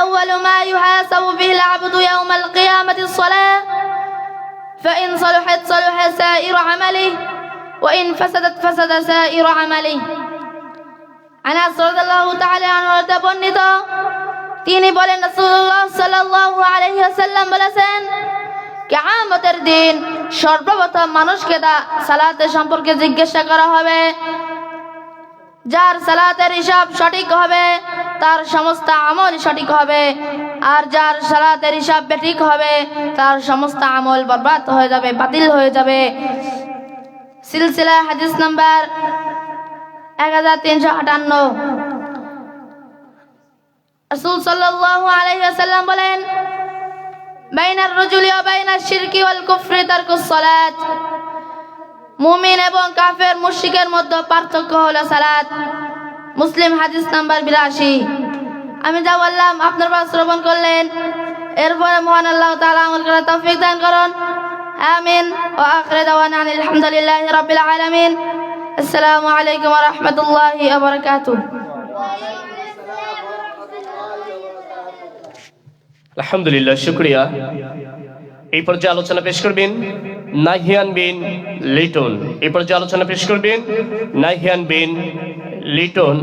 Speaker 5: أول ما يحاسب به العبد يوم القيامة الصلاة فإن صلحت صلح سائر عمله وإن فسدت فسد سائر عمله। আনাস রাদিয়াল্লাহু তাআলা আনহু বর্ণিত, তিনি বলেন রাসূলুল্লাহ সাল্লাল্লাহু আলাইহি ওয়াসাল্লাম বলেছেন, কিয়ামতের দিন সর্বপ্রথম মানুষকে সালাতের সম্পর্কে জিজ্ঞাসা করা হবে। যার সালাতের হিসাব সঠিক হবে তার সমস্ত আমল সঠিক হবে, আর যার সালাতের হিসাব বেঠিক হবে তার সমস্ত আমল বরবাদ হয়ে যাবে, বাতিল হয়ে যাবে। সিলসিলা হাদিস নাম্বার 1358। রাসূল সাল্লাল্লাহু আলাইহি ওয়াসাল্লাম বলেন, বাইনার রাজুলি ওয়া বাইনাশ শিরকি ওয়াল কুফরি তারকুস সালাত। মুমিন এবং কাফের মুশরিকের মধ্যে পার্থক্য হলো সালাত। মুসলিম হাদিস নাম্বার 82। আমি যা বললাম আপনারা শ্রবণ করলেন, এরপরে মহান আল্লাহ তাআলা আমল করার তৌফিক দান করুন, আমিন। ওয়া আখিরু দাওয়ানা আলহামদুলিল্লাহি রাব্বিল আলামিন। আসসালামু আলাইকুম ওয়া রাহমাতুল্লাহি ওয়া বারাকাতুহু।
Speaker 1: আলহামদুলিল্লাহ, শুকরিয়া। এই পর্যায়ে আলোচনা পেশ করবেন নাহিয়ান বিন লিটন। এই পর্যায়ে আলোচনা পেশ করবেন নাহিয়ান বিন লিটন।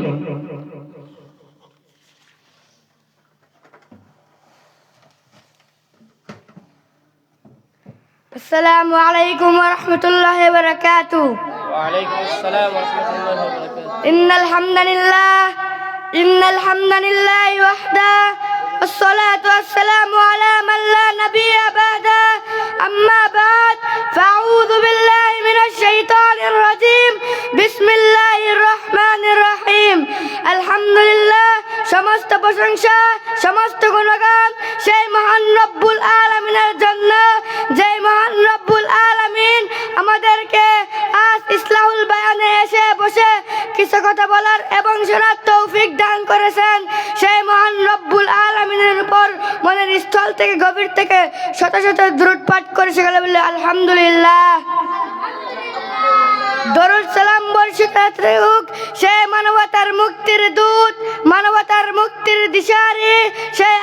Speaker 2: আসসালামু আলাইকুম ওয়া রাহমাতুল্লাহি ওয়া বারাকাতুহু।
Speaker 1: ওয়ালাইকুম আসসালাম ওয়া রাহমাতুল্লাহি ওয়া বারাকাতুহু।
Speaker 2: ইন্নাল হামদালিল্লাহি ওয়াহদা والصلاة والسلام على من لا نبي بعده أما بعد فأعوذ بالله من الشيطان الرجيم بسم الله الرحمن الرحيم الحمد لله সমস্ত প্রশংসা সমস্ত গুণগান সেই মহান রব্বুল আলামিনের জন্য, যেই মহান রব্বুল আলামিন আমাদেরকে আজ ইসলাহুল বায়ানে এসে বসে কিছু কথা বলার এবং শোনার তৌফিক দান করেছেন। সেই মহান রব্বুল আলামিনের উপর মনের স্থল থেকে গভীর থেকে শত শত দরুদ পাঠ করে সেগুলো বলে আলহামদুলিল্লাহ। দরুদ সালাম বর্ষিত হোক সেই মানবতার মুক্তির দূত, মানবতার মুক্তির দিশারি, সেই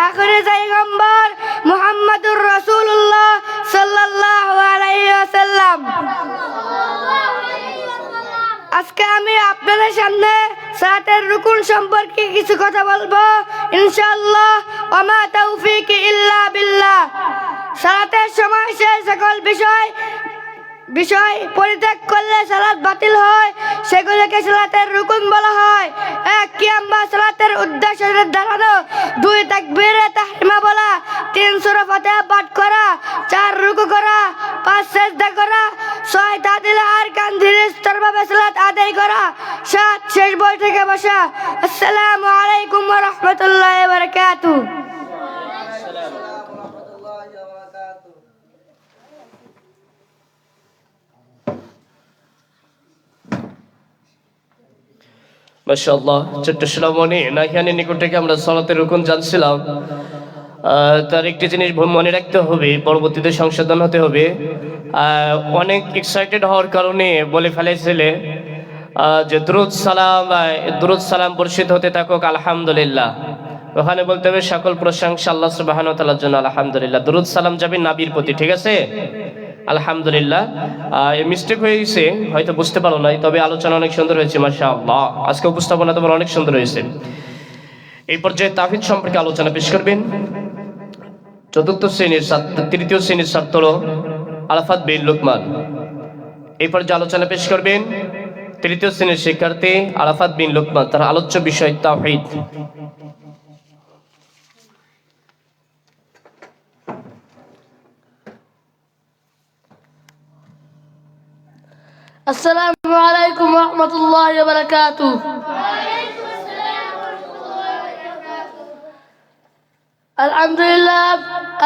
Speaker 2: আখিরে পয়গম্বর মুহাম্মদুর রাসূলুল্লাহ সাল্লাল্লাহু আলাইহি ওয়াসাল্লাম। আজকে আমি আপনাদের সামনে সালাতের রুকুন সম্পর্কে কিছু কথা বলবো ইনশাআল্লাহ। ওয়া মা তাওফীক ইল্লা বিল্লাহ। সালাতের সময় সেই সকল বিষয় পরিত্যাগ করলে সালাত বাতিল হয়, সেগুলোকে সালাতের রুকুন বলা হয়। 1 কিয়াম বা সালাতের উদ্দেশ্য দাঁড়ানো, 2 তাকবীরে তাহরিমা বলা, 3 সূরা ফাতিহা পাঠ করা, 4 রুকু করা, 5 সিজদা করা, 6 তাদিল আরকান ধীরে স্তরভাবে সালাত আদায় করা, 7 শেষ বৈঠকে বসা। আসসালামু আলাইকুম ওয়া রাহমাতুল্লাহি ওয়া বারাকাতুহু।
Speaker 1: মাশাআল্লাহ, ছোট্ট সোনামণি নাহিয়ানের নিকট থেকে আমরা সালাতের রুকুন জানছিলাম। তার একটি জিনিস মনে রাখতে হবে, পরবর্তীতে সংশোধন হতে হবে। অনেক এক্সাইটেড হওয়ার কারণে বলে ফেলেছিলে যে দুরূদ সালাম বর্ষিত হতে থাকুক আলহামদুলিল্লাহ। ওখানে বলতে হবে সকল প্রশংসা আল্লাহ সুবহানাহু ওয়া তাআলার জন্য আলহামদুলিল্লাহ। দুরূদ সালাম যাবে নবীর প্রতি, ঠিক আছে? আলহামদুলিল্লাহ। মিস্টেক হয়ে গেছে, হয়তো বুঝতে পারো নাই, তবে আলোচনা অনেক সুন্দর হয়েছে মাশাআল্লাহ। আজকে উপস্থাপনা তোমার অনেক সুন্দর হয়েছে। এই পর্যায়ে তাওহীদ সম্পর্কে আলোচনা পেশ করবেন তৃতীয় শ্রেণীর ছাত্র আরাফাত বিন লুকমান। এই পর্যায়ে আলোচনা পেশ করবেন তৃতীয় শ্রেণীর শিক্ষার্থী আরাফাত বিন লুকমান। তার আলোচ্য বিষয় তাওহীদ।
Speaker 2: আসসালামু আলাইকুম ওয়া রাহমাতুল্লাহি ওয়া বারাকাতুহু।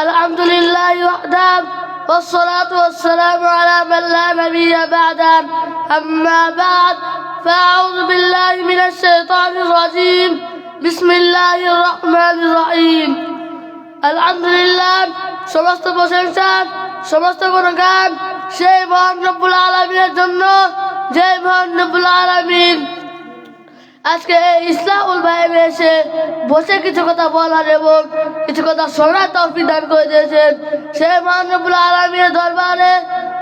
Speaker 2: আলহামদুলিল্লাহ ওয়াহদা والصلاة والسلام على من لا نبي بعده أما بعد فأعوذ بالله من الشيطان الرجيم بسم الله الرحمن الرحيم الحمد لله সমস্ত প্রশংসা সমস্ত গুণগান সেই মহান রব্বুল আলামিনের জন্য যে মহান রব্বুল আলামিন আজকে ইসলাহুল বায়ানে এসে বসে কিছু কথা বলার এবং কিছু কথা শোনার তৌফিক দান করে দিয়েছেন সেই মহান রব্বুল আলামিনের দরবারে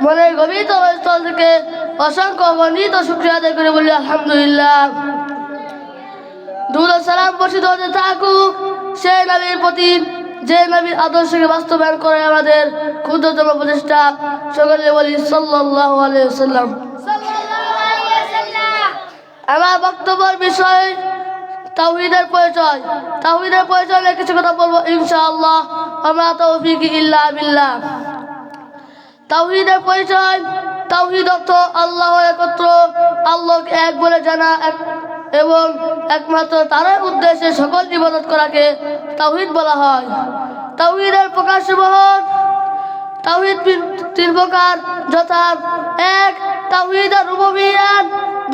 Speaker 2: মনের গভীরতম স্থল থেকে অসংখ্য অগণিত শুকরিয়া আদায় করে বলি আলহামদুলিল্লাহ। দুরূদ ও সালাম বর্ষিত হতে থাকুক সেই নবীর প্রতি যে নবীর আদর্শকে বাস্তবায়ন করে আমাদের ক্ষুদ্রতম প্রচেষ্টা, সকলে বলি সাল্লাল্লাহু আলাইহি ওয়াসাল্লাম। আমার বক্তব্যের বিষয় তাওহীদের পরিচয়। তাওহীদের পরিচয় নিয়ে কিছু কথা বলবো ইনশাআল্লাহ। আমা তৌফিক ইল্লা বিল্লাহ। তাওহীদের পরিচয়, তাওহীদ অর্থ আল্লাহ একত্র, আল্লাহকে এক বলে জানা এবং একমাত্র তারই উদ্দেশ্যে সকল ইবাদত করাকে তাওহীদ বলা হয়। তাওহীদের প্রকাশসমূহ, তাওহীদ তিন প্রকার, যথা এক তাওহীদ রুবুবিয়্যাত,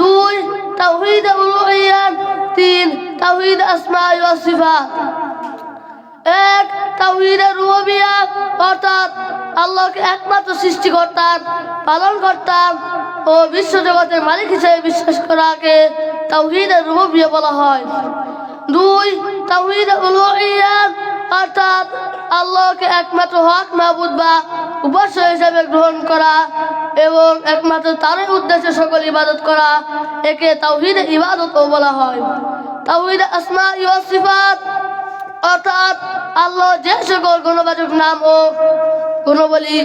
Speaker 2: দুই তাওহীদ উলুহিয়্যাত, তিন তাওহীদ আসমা ওয়া সিফাত। এক তাওহীদ রুবুবিয়্যাত অর্থাৎ আল্লাহকে একমাত্র সৃষ্টিকর্তা, পালনকর্তা ও বিশ্বজগতের মালিক হিসেবে বিশ্বাস করাকে তাওহীদ রুবুবিয়্যাত বলা হয়। দুই তাওহীদ উলুহিয়্যাত অর্থাৎ আল্লাহকে একমাত্র হক মাবুদ বা উপাস্য হিসেবে গ্রহণ করা এবং একমাত্র তারই উদ্দেশ্যে সকল ইবাদত করা, একে তাওহীদ ইবাদতও বলা হয়। তাওহীদ আসমা ওয়া সিফাত অর্থাৎ আল্লাহ যে সকল গুণবাচক নাম ও গুণাবলী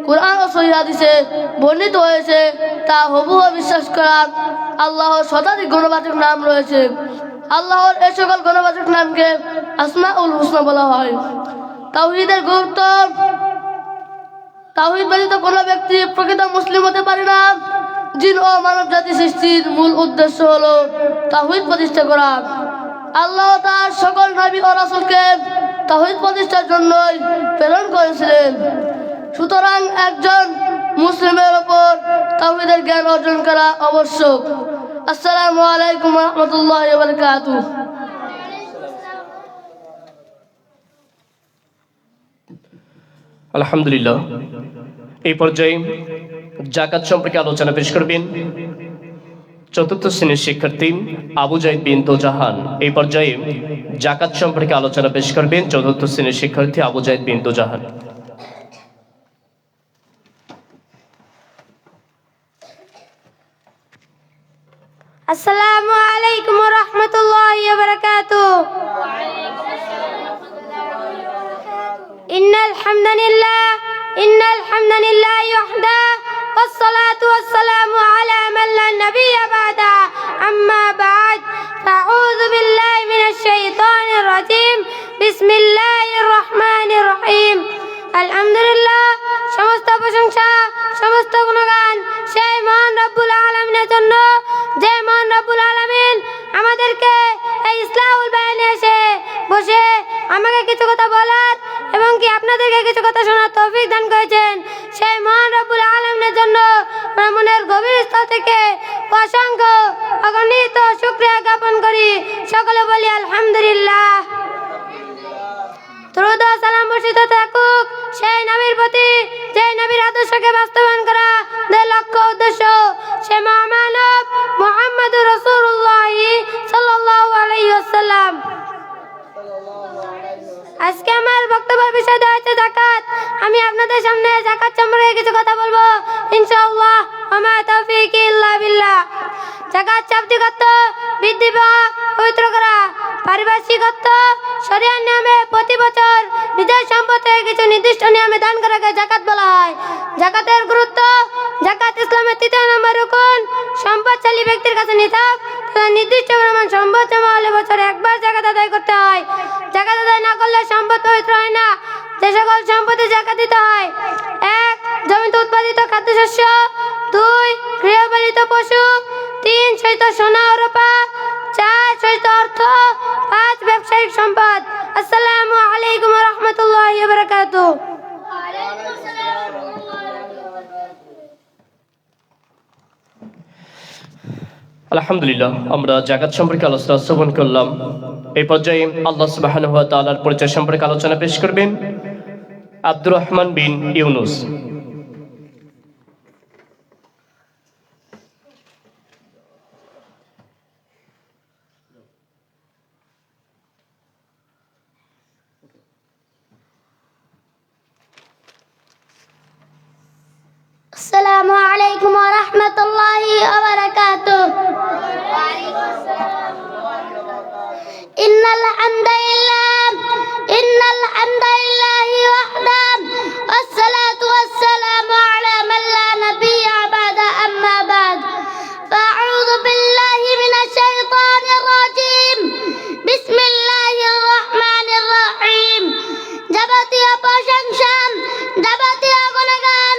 Speaker 2: কুরআন ও সহিহ হাদিসে বর্ণিত হয়েছে তা হুবহু বিশ্বাস করা। আল্লাহর শতাধিক গুণবাচক নাম রয়েছে। আল্লাহর এই সকল গুণবাচক নামকে আসমাউল হুসনা বলা হয়। তাওহীদের গুরুত্ব, তাওহীদ ব্যতীত কোনো ব্যক্তি প্রকৃত মুসলিম হতে পারে না। জিন ও মানব জাতি সৃষ্টির মূল উদ্দেশ্য হলো তাওহীদ প্রতিষ্ঠা করা। আল্লাহ তার সকল নবী ও রাসূলকে তাওহীদ প্রতিষ্ঠার জন্যই প্রেরণ করেছিলেন। সুতরাং একজন মুসলিমের উপর তাওহীদের জ্ঞান অর্জন করা আবশ্যক। আসসালামু আলাইকুম ওয়া রাহমাতুল্লাহি ওয়া বারাকাতুহু।
Speaker 1: আলহামদুলিল্লাহ। এই পর্যায়ে যাকাত সম্পর্কে আলোচনা পেশ করবেন চতুর্থ শ্রেণীর শিক্ষার্থী আবু জাইদ বিন দুজাহান। এই পর্যায়ে যাকাত সম্পর্কে আলোচনা পেশ করবেন চতুর্থ শ্রেণীর শিক্ষার্থী আবু জাইদ বিন দুজাহান।
Speaker 4: আসসালামু আলাইকুম ওয়া রাহমাতুল্লাহি ওয়া বারাকাতুহু। ইন্নাল হামদালিল্লাহি ওয়াহদাহু ওয়াস-সালাতু ওয়াস-সালামু আলা মান লা নাবিয়্যা বা'দা আম্মা বা'দ ফাআউযু বিল্লাহি মিনাশ শাইতানির রাজীম বিসমিল্লাহির রহমানির রহিম। আলহামদুলিল্লাহ, সমস্ত প্রশংসা সমস্ত গুণগান সেই মহান রব্বুল আলামিনের জন্য যে মহান রব্বুল আলামিন আমাদেরকে এই ইসলাহুল বায়ানে এসে বসে আমাকে কিছু কথা বলার এবং কি আপনাদেরকে কিছু কথা শোনার তৌফিক দান করেছেন। সেই মহান রব্বুল আলামিনের জন্য আমরা মনের গভীর স্থল থেকে অসংখ্য অগণিত শুকরিয়া জ্ঞাপন করি। সকলে বলি আলহামদুলিল্লাহ। দরুদ ও সালাম বর্ষিত থাকুক সেই নবীর প্রতি যে নবীর আদর্শকে বাস্তবায়ন করা যে লক্ষ্য উদ্দেশ্য, সে মহামানব মুহাম্মদুর রাসূলুল্লাহ সাল্লাল্লাহু আলাইহি ওয়াসাল্লাম। আজকে আমার বক্তব্যের বিষয় হচ্ছে যাকাত। আমি আপনাদের সামনে যাকাত সম্পর্কে কিছু কথা বলবো ইনশাআল্লাহ। ওয়া মা তাওফীক ইল্লা বিল্লাহ। যাকাত শাব্দিক অর্থ বৃদ্ধি পাওয়া, পবিত্র করা। পারিভাষিক অর্থ শরীয়ত নিয়মে প্রতি বছর নিজের সম্পদ থেকে কিছু নির্দিষ্ট নিয়মে দান করাকে যাকাত বলা হয়। যাকাতের গুরুত্ব, যাকাত ইসলামের ৩য় নম্বর রুকন। সম্পদশালী ব্যক্তির কাছে নিতাব তথা নির্দিষ্ট পরিমাণ সম্পদ জমা হলে বছরে একবার যাকাত আদায় করতে হয়। যাকাত আদায় না করলে সম্পদ পবিত্র হয় না। যে সকল সম্পদে যাকাত দিতে হয়: ১ জমিতে উৎপাদিত খাদ্যশস্য, ২ গৃহপালিত পশু, ৩ সহিত সোনা ও রূপা, ৪ সহিত অর্থ, ৫ ব্যবসায়িক সম্পদ। আসসালামু আলাইকুম ওয়া রাহমাতুল্লাহি ওয়া বারাকাতুহু।
Speaker 1: আলহামদুলিল্লাহ, আমরা জাকাত সম্পর্কে আলোচনা শ্রবণ করলাম। এই পর্যায়ে আল্লাহ সুবহানাহু ওয়া তাআলার পরিচয় সম্পর্কে আলোচনা পেশ করবেন আব্দুর রহমান বিন ইউনুস।
Speaker 4: السلام عليكم ورحمة الله وبركاته. إن الحمد لله وحده والصلاة والسلام على من لا نبي بعد أما بعد فأعوذ بالله من الشيطان الرجيم بسم الله الرحمن الرحيم যাবতীয় প্রশংসা যাবতীয় গুণগান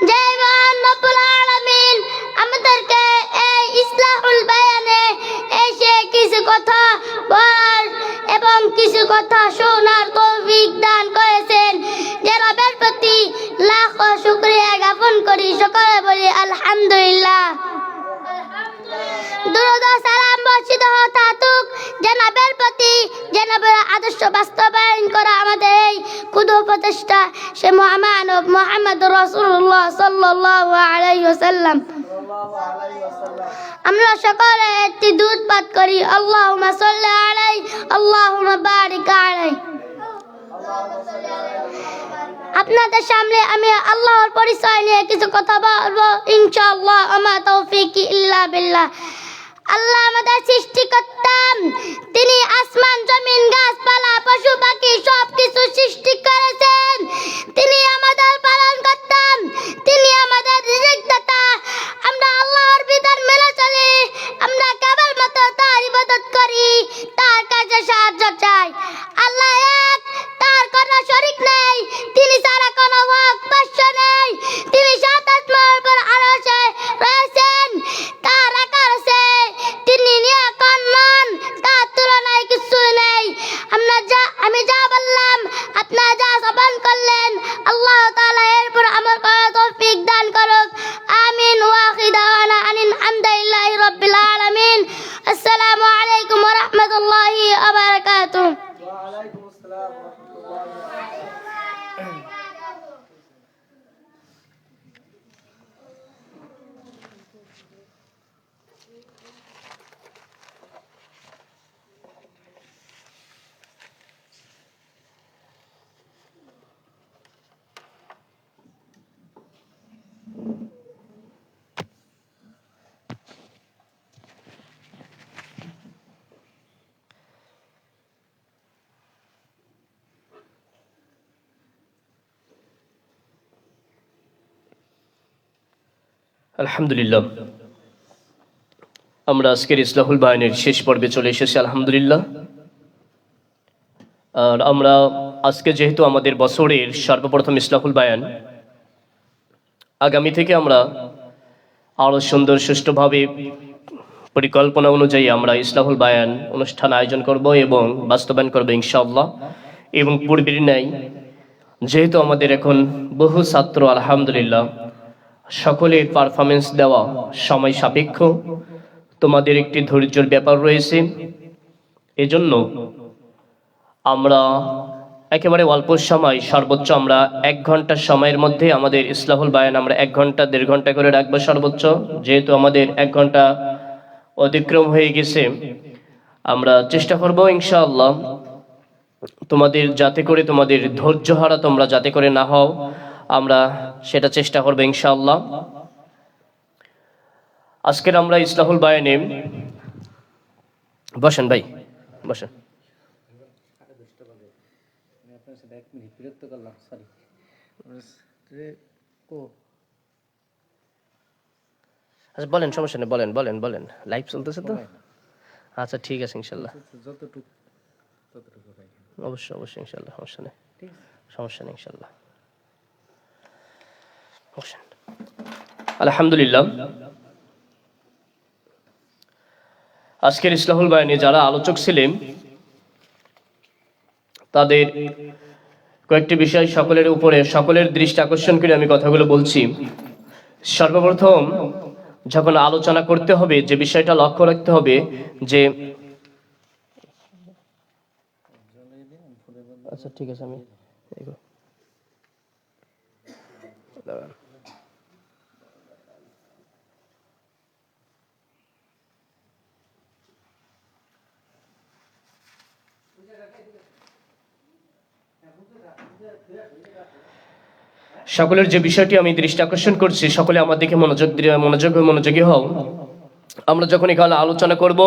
Speaker 4: যে মহান রব্বুল আলামিন আমাদেরকে এই ইসলাহুল বায়ানে এসে কিছু কথা বলার এবং কিছু কথা শোনার তৌফিক দান করেছেন, যে রবের প্রতি লাখ শুকরিয়া জ্ঞাপন করি। সকলে বলি আলহামদুলিল্লাহ। দুরূদ ও সালাম বর্ষিত হোক থাকুক জনাবের প্রতি, জনাবের আদর্শ বাস্তবায়ন করা আমাদের এই ক্ষুদ্র প্রচেষ্টা সে মহামানব মুহাম্মদুর রাসূলুল্লাহ সাল্লাল্লাহু আলাইহি ওয়াসাল্লাম। আমরা সকলে একটি দুরূদ পাঠ করি, আল্লাহুম্মা সাল্লি আলাইহি আল্লাহুম্মা বারিক আলাইহি। আপনাদের সামনে আমি আল্লাহর পরিচয় নিয়ে কিছু কথা বলবো ইনশাআল্লাহ। আমা তৌফিকি ইল্লা বিল্লাহ। আল্লাহ আমাদের সৃষ্টিকর্তা, তিনি আসমান জমিন গাছপালা পশু পাখি সবকিছু সৃষ্টি করেছেন। তিনি আমাদের পালন করতেন, তিনি আমাদের রিজিক দাতা। আমরা আল্লাহর বিধান মেনে চলি, আমরা কেবলমাত্র তার ইবাদত করি, তার কাছে সাহায্য চাই। আল্লাহ এক, তার কোনো শরীক নেই, তিনি ছাড়া কোনো ভাগ নেই। তিনি সাত আসমানের উপর আরশে রয়েছেন, তার আকাশে তিনি নিয়াকান নন, তার তুলনায় কিছু নেই। আমি যা বললাম আপনারা যা শ্রবণ করলেন, আল্লাহ তাআলা এরপর আমল করার তৌফিক দান করুক। আমিন। ওয়া আখিরু দাওয়ানা আনিল হামদুলিল্লাহি রাব্বিল আলামিন। আসসালামু আলাইকুম ওয়া রাহমাতুল্লাহি ওয়া বারাকাতুহু।
Speaker 1: আলহামদুলিল্লাহ, আমরা আজকের ইসলাহুল বায়ানের শেষ পর্বে চলে এসেছি আলহামদুলিল্লাহ। আর আমরা আজকে যেহেতু আমাদের বছরের সর্বপ্রথম ইসলাহুল বায়ান, আগামী থেকে আমরা আরও সুন্দর সুষ্ঠুভাবে পরিকল্পনা অনুযায়ী আমরা ইসলাহুল বায়ান অনুষ্ঠান আয়োজন করব এবং বাস্তবায়ন করব ইনশাআল্লাহ। এবং পূর্বের ন্যায় যেহেতু আমাদের এখন বহু ছাত্র আলহামদুলিল্লাহ, সকলের পারফরমেন্স দেওয়া সময় সাপেক্ষ, তোমাদের একটি ধৈর্যের ব্যাপার রয়েছে। এজন্য আমরা একেবারে অল্প সময়, সর্বোচ্চ আমরা 1 ঘন্টা সময়ের মধ্যে আমাদের ইসলাহুল বায়ান আমরা 1 ঘন্টা 1.5 ঘন্টা করে রাখবো সর্বোচ্চ। যেহেতু আমাদের 1 ঘন্টা অতিক্রম হয়ে গেছে, আমরা চেষ্টা করব ইনশাআল্লাহ তোমাদের যাতে করে তোমাদের ধৈর্য হারা তোমরা যাতে করে না হও, আমরা সেটা চেষ্টা করবো ইনশাআল্লাহ। আজকের আমরা ইসলাহুল বায়ানে বসেন ভাই, বসেন। আচ্ছা বলেন, সমস্যা নেই, বলেন বলেন বলেন, লাইভ চলতেছে তো। আচ্ছা ঠিক আছে ইনশাআল্লাহ, অবশ্যই অবশ্যই ইনশাআল্লাহ, সমস্যা নেই, সমস্যা নেই ইনশাআল্লাহ। আলহামদুলিল্লাহ, আজকের ইসলাহুল বায়ানে যারা আলোচক ছিলেন তাদের কয়েকটি বিষয় সকলের দৃষ্টি আকর্ষণ করে আমি কথাগুলো বলছি। সর্বপ্রথম যখন আলোচনা করতে হবে যে বিষয়টা লক্ষ্য রাখতে হবে যে আচ্ছা ঠিক আছে আমি সকলের যে বিষয়টি আমি দৃষ্টি আকর্ষণ করছি, সকলে আমার দিকে মনোযোগী হও। আমরা যখন এখানে আলোচনা করব,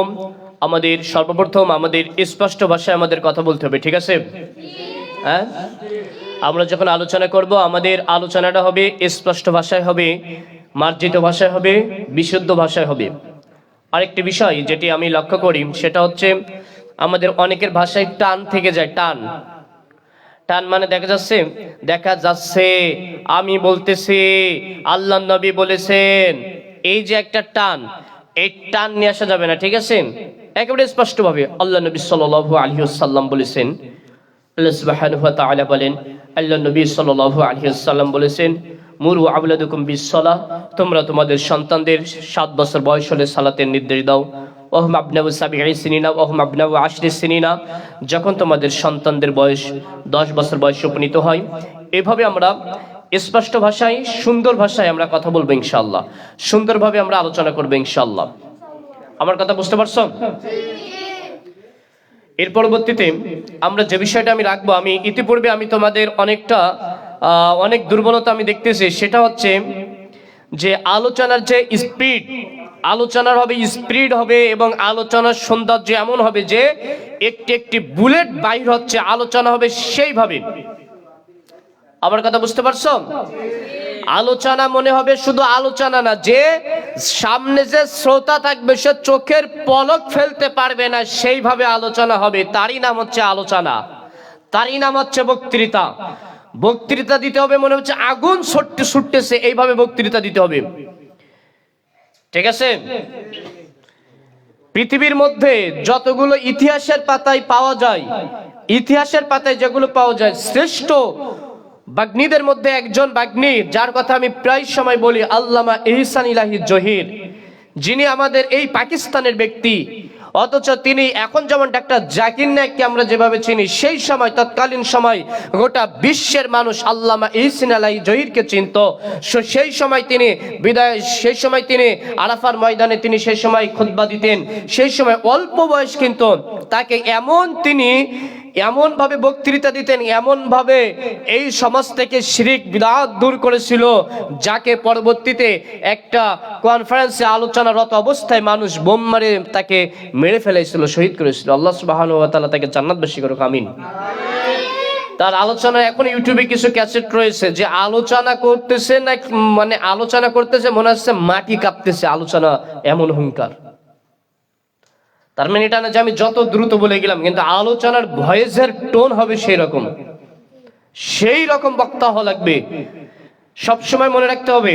Speaker 1: আমাদের সর্বপ্রথম আমাদের স্পষ্ট ভাষায় আমাদের কথা বলতে হবে, ঠিক আছে? হ্যাঁ, আমরা যখন আলোচনা করব আমাদের আলোচনাটা হবে স্পষ্ট ভাষায় হবে, মার্জিত ভাষায় হবে, বিশুদ্ধ ভাষায় হবে। আরেকটি বিষয় যেটি আমি লক্ষ্য করি সেটা হচ্ছে আমাদের অনেকের ভাষায় টান থেকে যায়। টান টান মানে দেখা যাচ্ছে আমি বলতেছি, আল্লাহ নবী বলেছেন, এই যে একটা টান, এই টান নিয়ে আসা যাবে না, ঠিক আছে? একেবারে স্পষ্টভাবে আল্লাহ নবী সাল্লাল্লাহু আলাইহি ওয়াসাল্লাম বলেছেন, আল্লাহ সুবহানাহু ওয়া তাআলা বলেন, আল্লাহ নবী সাল্লাল্লাহু আলাইহি ওয়াসাল্লাম বলেছেন, মুরু আওলাদাকুম বিসসালাহ, তোমরা তোমাদের সন্তানদের 7 বছর বয়স হলে সালাতের নির্দেশ দাও। ওহম আবনাউ 7 সিনিনা ওহম আবনাউ 10 সিনিনা, যখন তোমাদের সন্তানদের বয়স 10 বছর বয়সে উপনীত হয়। এভাবে আমরা স্পষ্ট ভাষায়, সুন্দর ভাষায় আমরা কথা বলবো ইনশাআল্লাহ, সুন্দরভাবে আমরা আলোচনা করবো ইনশাআল্লাহ। আমার কথা বুঝতে পারছো? এর পরবর্তীতে আমরা যে বিষয়টা আমি রাখবো, আমি ইতিপূর্বে আমি তোমাদের অনেক দুর্বলতা আমি দেখতেছি, সেটা হচ্ছে যে আলোচনার যে স্পিড, আলোচনার হবে স্পিড হবে এবং আলোচনার সৌন্দর্য এমন হবে যে একটি একটি বুলেট বাইর হচ্ছে, আলোচনা হবে সেইভাবে। আমার কথা বুঝতে পারছো? আলোচনা মনে হবে শুধু আলোচনা না, যে সামনে যে শ্রোতা থাকবে সে চোখের পলক ফেলতে পারবে না, সেইভাবে আলোচনা হবে। তারই নাম হচ্ছে আলোচনা, তারই নাম হচ্ছে বক্তৃতা। বক্তৃতা দিতে হবে মনে হচ্ছে আগুন ছুটতেছে, এইভাবে বক্তৃতা দিতে হবে, ঠিক আছে? পৃথিবীর মধ্যে যতগুলো ইতিহাসের পাতায় পাওয়া যায়, ইতিহাসের পাতায় যেগুলো পাওয়া যায়, শ্রেষ্ঠ বাগ্মীদের মধ্যে একজন বাগ্মী যার কথা আমি প্রায় সময় বলি, আল্লামা ইহসান ইলাহি জহির, যিনি আমাদের এই পাকিস্তানের ব্যক্তি, অথচ তিনি এখন যেমন ডাক্তার জাকির নায়েককে আমরা যেভাবে চিনি, সেই সময় তৎকালীন সময় গোটা বিশ্বের মানুষ আল্লামা ইহসান ইলাহি জহিরকে চিনত। সেই সময় তিনি আরাফার ময়দানে তিনি সেই সময় খুতবা দিতেন। সেই সময় অল্প বয়স, কিন্তু তাকে তিনি এমনভাবে বক্তৃতা দিতেন, এমনভাবে এই সমাজ থেকে শিরক বিদআত দূর করেছিল, যাকে পরবর্তীতে একটা কনফারেন্সে আলোচনারত অবস্থায় মানুষ বোম মারে তাকে মেরে ফেলেছিল, শহীদ করেছিল। আল্লাহ সুবহানাহু ওয়া তাআলা তাকে জান্নাতবাসী করুক, আমিন। তার আলোচনা এখন ইউটিউবে কিছু ক্যাসেট রয়েছে, যে আলোচনা করতেছে মনে হচ্ছে মাটি কাঁপতেছে, আলোচনা এমন হুঙ্কার। তার মানে এটা না যে আমি যত দ্রুত বলে গেলাম, কিন্তু আলোচনার ভয়েসের টোন হবে সেই রকম বক্তা হওয়া লাগবে। সবসময় মনে রাখতে হবে,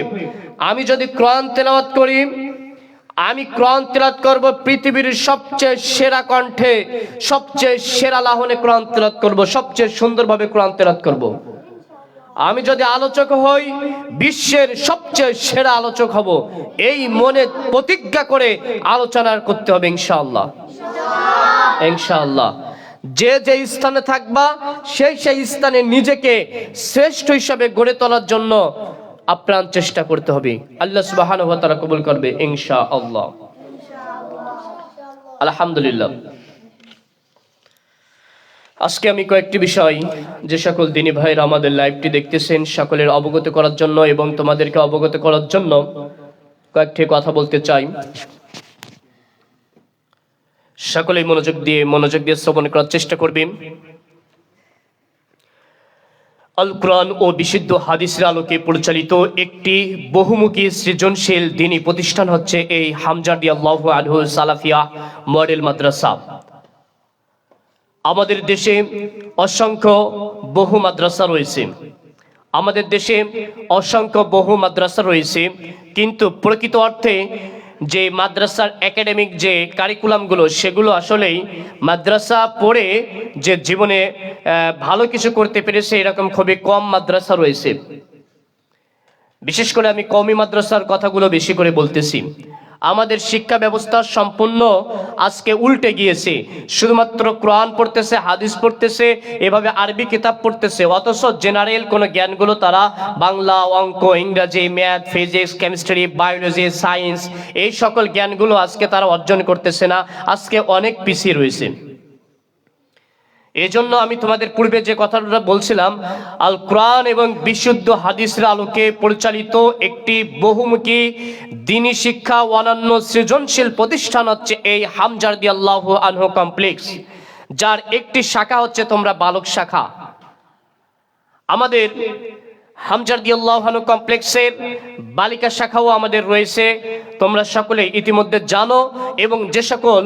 Speaker 1: আমি যদি কোরআন তেলাওয়াত করি, আমি কোরআন তেলাওয়াত করব পৃথিবীর সবচেয়ে সেরা কণ্ঠে, সবচেয়ে সেরা লাহনে কোরআন তেলাওয়াত করব, সবচেয়ে সুন্দরভাবে কোরআন তেলাওয়াত করব। আমি যদি আলোচক হই, বিশ্বের সবচেয়ে সেরা আলোচক হব, এই মনে প্রতিজ্ঞা করে আলোচনা করতে হবে ইনশাআল্লাহ, ইনশাআল্লাহ। যে স্থানে থাকবা সেই স্থানে নিজেকে শ্রেষ্ঠ হিসাবে গড়ে তোলার জন্য আপ্রাণ চেষ্টা করতে হবে। আল্লাহ সুবহানাহু ওয়া তাআলা কবুল করবে ইনশাআল্লাহ। আলহামদুলিল্লাহ। আজকে আমি কয়েকটি বিষয়, যে সকল দিনী ভাইরা আমাদের লাইভটি দেখতেছেন, সকলের অবগত করার জন্য এবং তোমাদেরকে অবগত করার জন্য কয়েকটি কথা বলতে চাই। সকলেই মনোযোগ দিয়ে শ্রবণ করার চেষ্টা করবেন। আল কোরআন ও বিশুদ্ধ হাদিসের আলোকে পরিচালিত একটি বহুমুখী সৃজনশীল দ্বীনী প্রতিষ্ঠান হচ্ছে এই হামজা রাদিয়াল্লাহু আনহু সালাফিয়া মডেল মাদ্রাসা। আমাদের দেশে অসংখ্য বহু মাদ্রাসা রয়েছে, কিন্তু প্রকৃত অর্থে যে মাদ্রাসার একাডেমিক যে কারিকুলামগুলো, সেগুলো আসলেই মাদ্রাসা পড়ে যে জীবনে ভালো কিছু করতে পেরেছে এরকম খুবই কম মাদ্রাসা রয়েছে। বিশেষ করে আমি কওমি মাদ্রাসার কথাগুলো বেশি করে বলতেছি। আমাদের শিক্ষা ব্যবস্থা সম্পূর্ণ আজকে উল্টে গিয়েছে। শুধুমাত্র কোরআন পড়তেছে, হাদিস পড়তেছে, এভাবে আরবি কিতাব পড়তেছে, অথচ জেনারেল কোনো জ্ঞানগুলো তারা বাংলা, অঙ্ক, ইংরাজি, math, physics, chemistry, biology, science এই সকল জ্ঞানগুলো আজকে তারা অর্জন করতেছে না। আজকে অনেক পিছিয়ে রয়েছে। এই জন্য আমি তোমাদের পূর্বে যে কথাটা বলছিলাম, আল কোরআন এবং বিশুদ্ধ হাদিসের আলোকে পরিচালিত একটি বহুমুখী দ্বীনি শিক্ষা ও অন্যান্য সৃজনশীল প্রতিষ্ঠান হচ্ছে এই হামজা রাদিয়াল্লাহু আনহু কমপ্লেক্স, যার একটি শাখা হচ্ছে তোমরা বালক শাখা। আমাদের হামজা রাদিয়াল্লাহু আনহু কমপ্লেক্সের বালিকা শাখাও আমাদের রয়েছে, তোমরা সকলে ইতিমধ্যে জানো। এবং যে সকল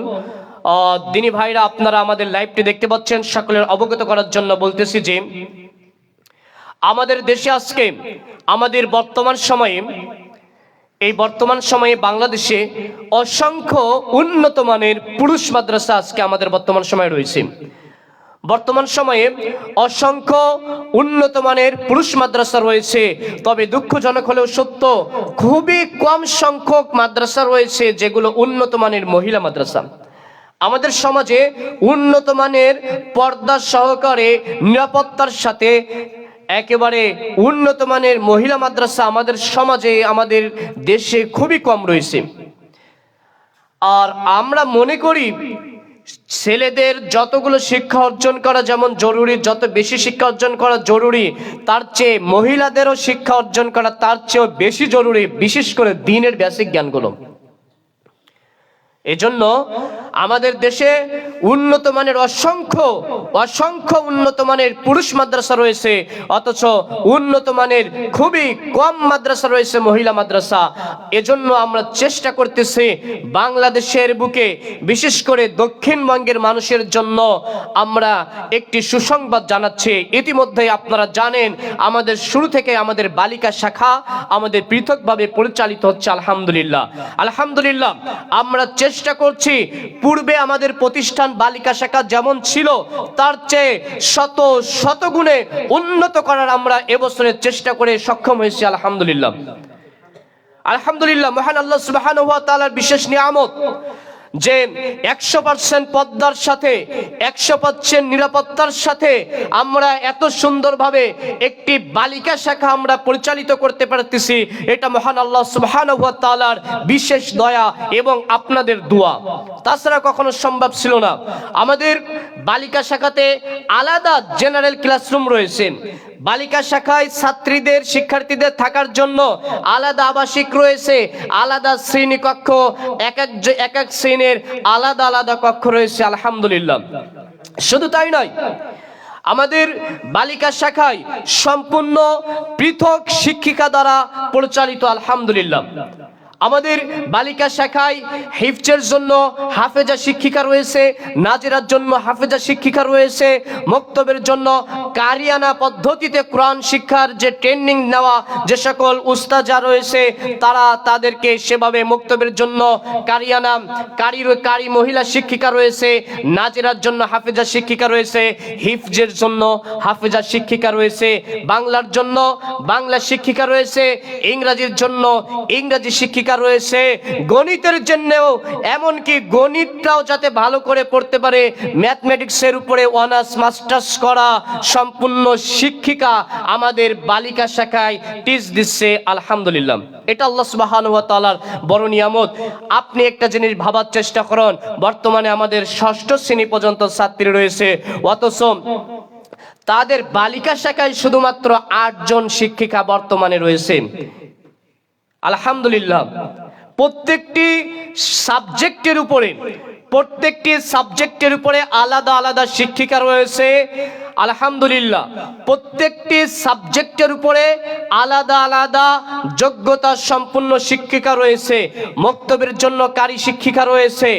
Speaker 1: দিনী ভাইরা আপনারা আমাদের লাইভটি দেখতে পাচ্ছেন, সকলের অবগত করার জন্য বলতেছি যে আমাদের দেশে আজকে আমাদের বর্তমান সময়ে বাংলাদেশে অসংখ্য উন্নত মানের পুরুষ মাদ্রাসা আজকে আমাদের বর্তমান সময়ে রয়েছে। বর্তমান সময়ে অসংখ্য উন্নত মানের পুরুষ মাদ্রাসা রয়েছে, তবে দুঃখজনক হলেও সত্য, খুবই কম সংখ্যক মাদ্রাসা রয়েছে যেগুলো উন্নত মানের মহিলা মাদ্রাসা। আমাদের সমাজে উন্নত মানের পর্দা সহকারে নিরাপত্তার সাথে একেবারে উন্নত মানের মহিলা মাদ্রাসা আমাদের সমাজে, আমাদের দেশে খুবই কম রয়েছে। আর আমরা মনে করি ছেলেদের যতগুলো শিক্ষা অর্জন করা যেমন জরুরি, যত বেশি শিক্ষা অর্জন করা জরুরি, তার চেয়ে মহিলাদেরও শিক্ষা অর্জন করা তার চেয়েও বেশি জরুরি, বিশেষ করে দ্বীনের বেসিক জ্ঞানগুলো। এজন্য আমাদের দেশে উন্নত মানের অসংখ্য উন্নত মানের পুরুষ মাদ্রাসা রয়েছে, অথচ উন্নত মানের খুবই কম মাদ্রাসা রয়েছে মহিলা মাদ্রাসা। এজন্য আমরা চেষ্টা করতেছি বাংলাদেশের বুকে, বিশেষ করে দক্ষিণবঙ্গের মানুষের জন্য আমরা একটি সুসংবাদ জানাচ্ছি। ইতিমধ্যে আপনারা জানেন আমাদের শুরু থেকে আমাদের বালিকা শাখা আমাদের পৃথকভাবে পরিচালিত হচ্ছে। আলহামদুলিল্লাহ আমরা চেষ্টা করছি পূর্বে আমাদের প্রতিষ্ঠান বালিকা শাখা যেমন ছিল তার চেয়ে শত গুণে উন্নত করার আমরা এবছরে চেষ্টা করে সক্ষম হয়েছি। আলহামদুলিল্লাহ মহান আল্লাহ সুবহানাহু ওয়া তাআলার বিশেষ নিয়ামত যে 100% পদ্মার সাথে 100% নিরাপত্তার সাথে আমরা এত সুন্দরভাবে একটি বালিকা শাখা আমরা পরিচালিত করতে পারতেছি। এটা মহান আল্লাহ সুবহানাহু ওয়া তাআলার বিশেষ দয়া এবং আপনাদের দোয়া, তাছাড়া কখনো সম্ভব ছিল না। আমাদের বালিকা শাখাতে আলাদা জেনারেল ক্লাসরুম রয়েছে। বালিকা শাখায় শিক্ষার্থীদের থাকার জন্য আলাদা আবাসিক রয়েছে, আলাদা শ্রেণী কক্ষ, এক এক শ্রেণীর আলাদা কক্ষ রয়েছে। আলহামদুলিল্লাহ শুধু তাই নয়, আমাদের বালিকা শাখায় সম্পূর্ণ পৃথক শিক্ষিকা দ্বারা পরিচালিত। আলহামদুলিল্লাহ আমাদের বালিকা শাখায় হিফজের জন্য হাফেজা শিক্ষিকা রয়েছে, নাজিরার জন্য হাফেজা শিক্ষিকা রয়েছে, মক্তবের জন্য কারিয়ানা পদ্ধতিতে কোরআন শিক্ষার যে ট্রেনিং নেওয়া যে সকল উস্তাজা রয়েছে তাদেরকে সেভাবে মক্তবের জন্য কারি মহিলা শিক্ষিকা রয়েছে, নাজিরার জন্য হাফেজা শিক্ষিকা রয়েছে, হিফজের জন্য হাফেজা শিক্ষিকা রয়েছে, বাংলার জন্য বাংলা শিক্ষিকা রয়েছে, ইংরেজির জন্য ইংরেজি শিক্ষিকা রয়েছে, গণিতের জন্যও এমনকি গণিতটাও যাতে ভালো করে পড়তে পারে ম্যাথমেটিক্সের উপরে অনার্স মাস্টার্স করা সম্পূর্ণ শিক্ষিকা আমাদের বালিকা শাখায় টিচ দিচ্ছে। আলহামদুলিল্লাহ এটা আল্লাহ সুবহানাহু ওয়া তাআলার বড় নিয়ামত। আপনি একটা জিনিস ভাবার চেষ্টা করুন, বর্তমানে আমাদের 6ষ্ঠ শ্রেণী পর্যন্ত ছাত্রী রয়েছে, অথচ তাদের বালিকা শাখায় শুধুমাত্র 8 জন শিক্ষিকা বর্তমানে রয়েছে। আলহামদুলিল্লাহ প্রত্যেকটি সাবজেক্টের উপরে আলাদা শিক্ষিকা রয়েছে। আলহামদুলিল্লাহ প্রত্যেকটি সাবজেক্টের উপরে আলাদা যোগ্যতা সম্পন্ন শিক্ষিকা রয়েছে। মক্তবের জন্য কারি শিক্ষিকা রয়েছে,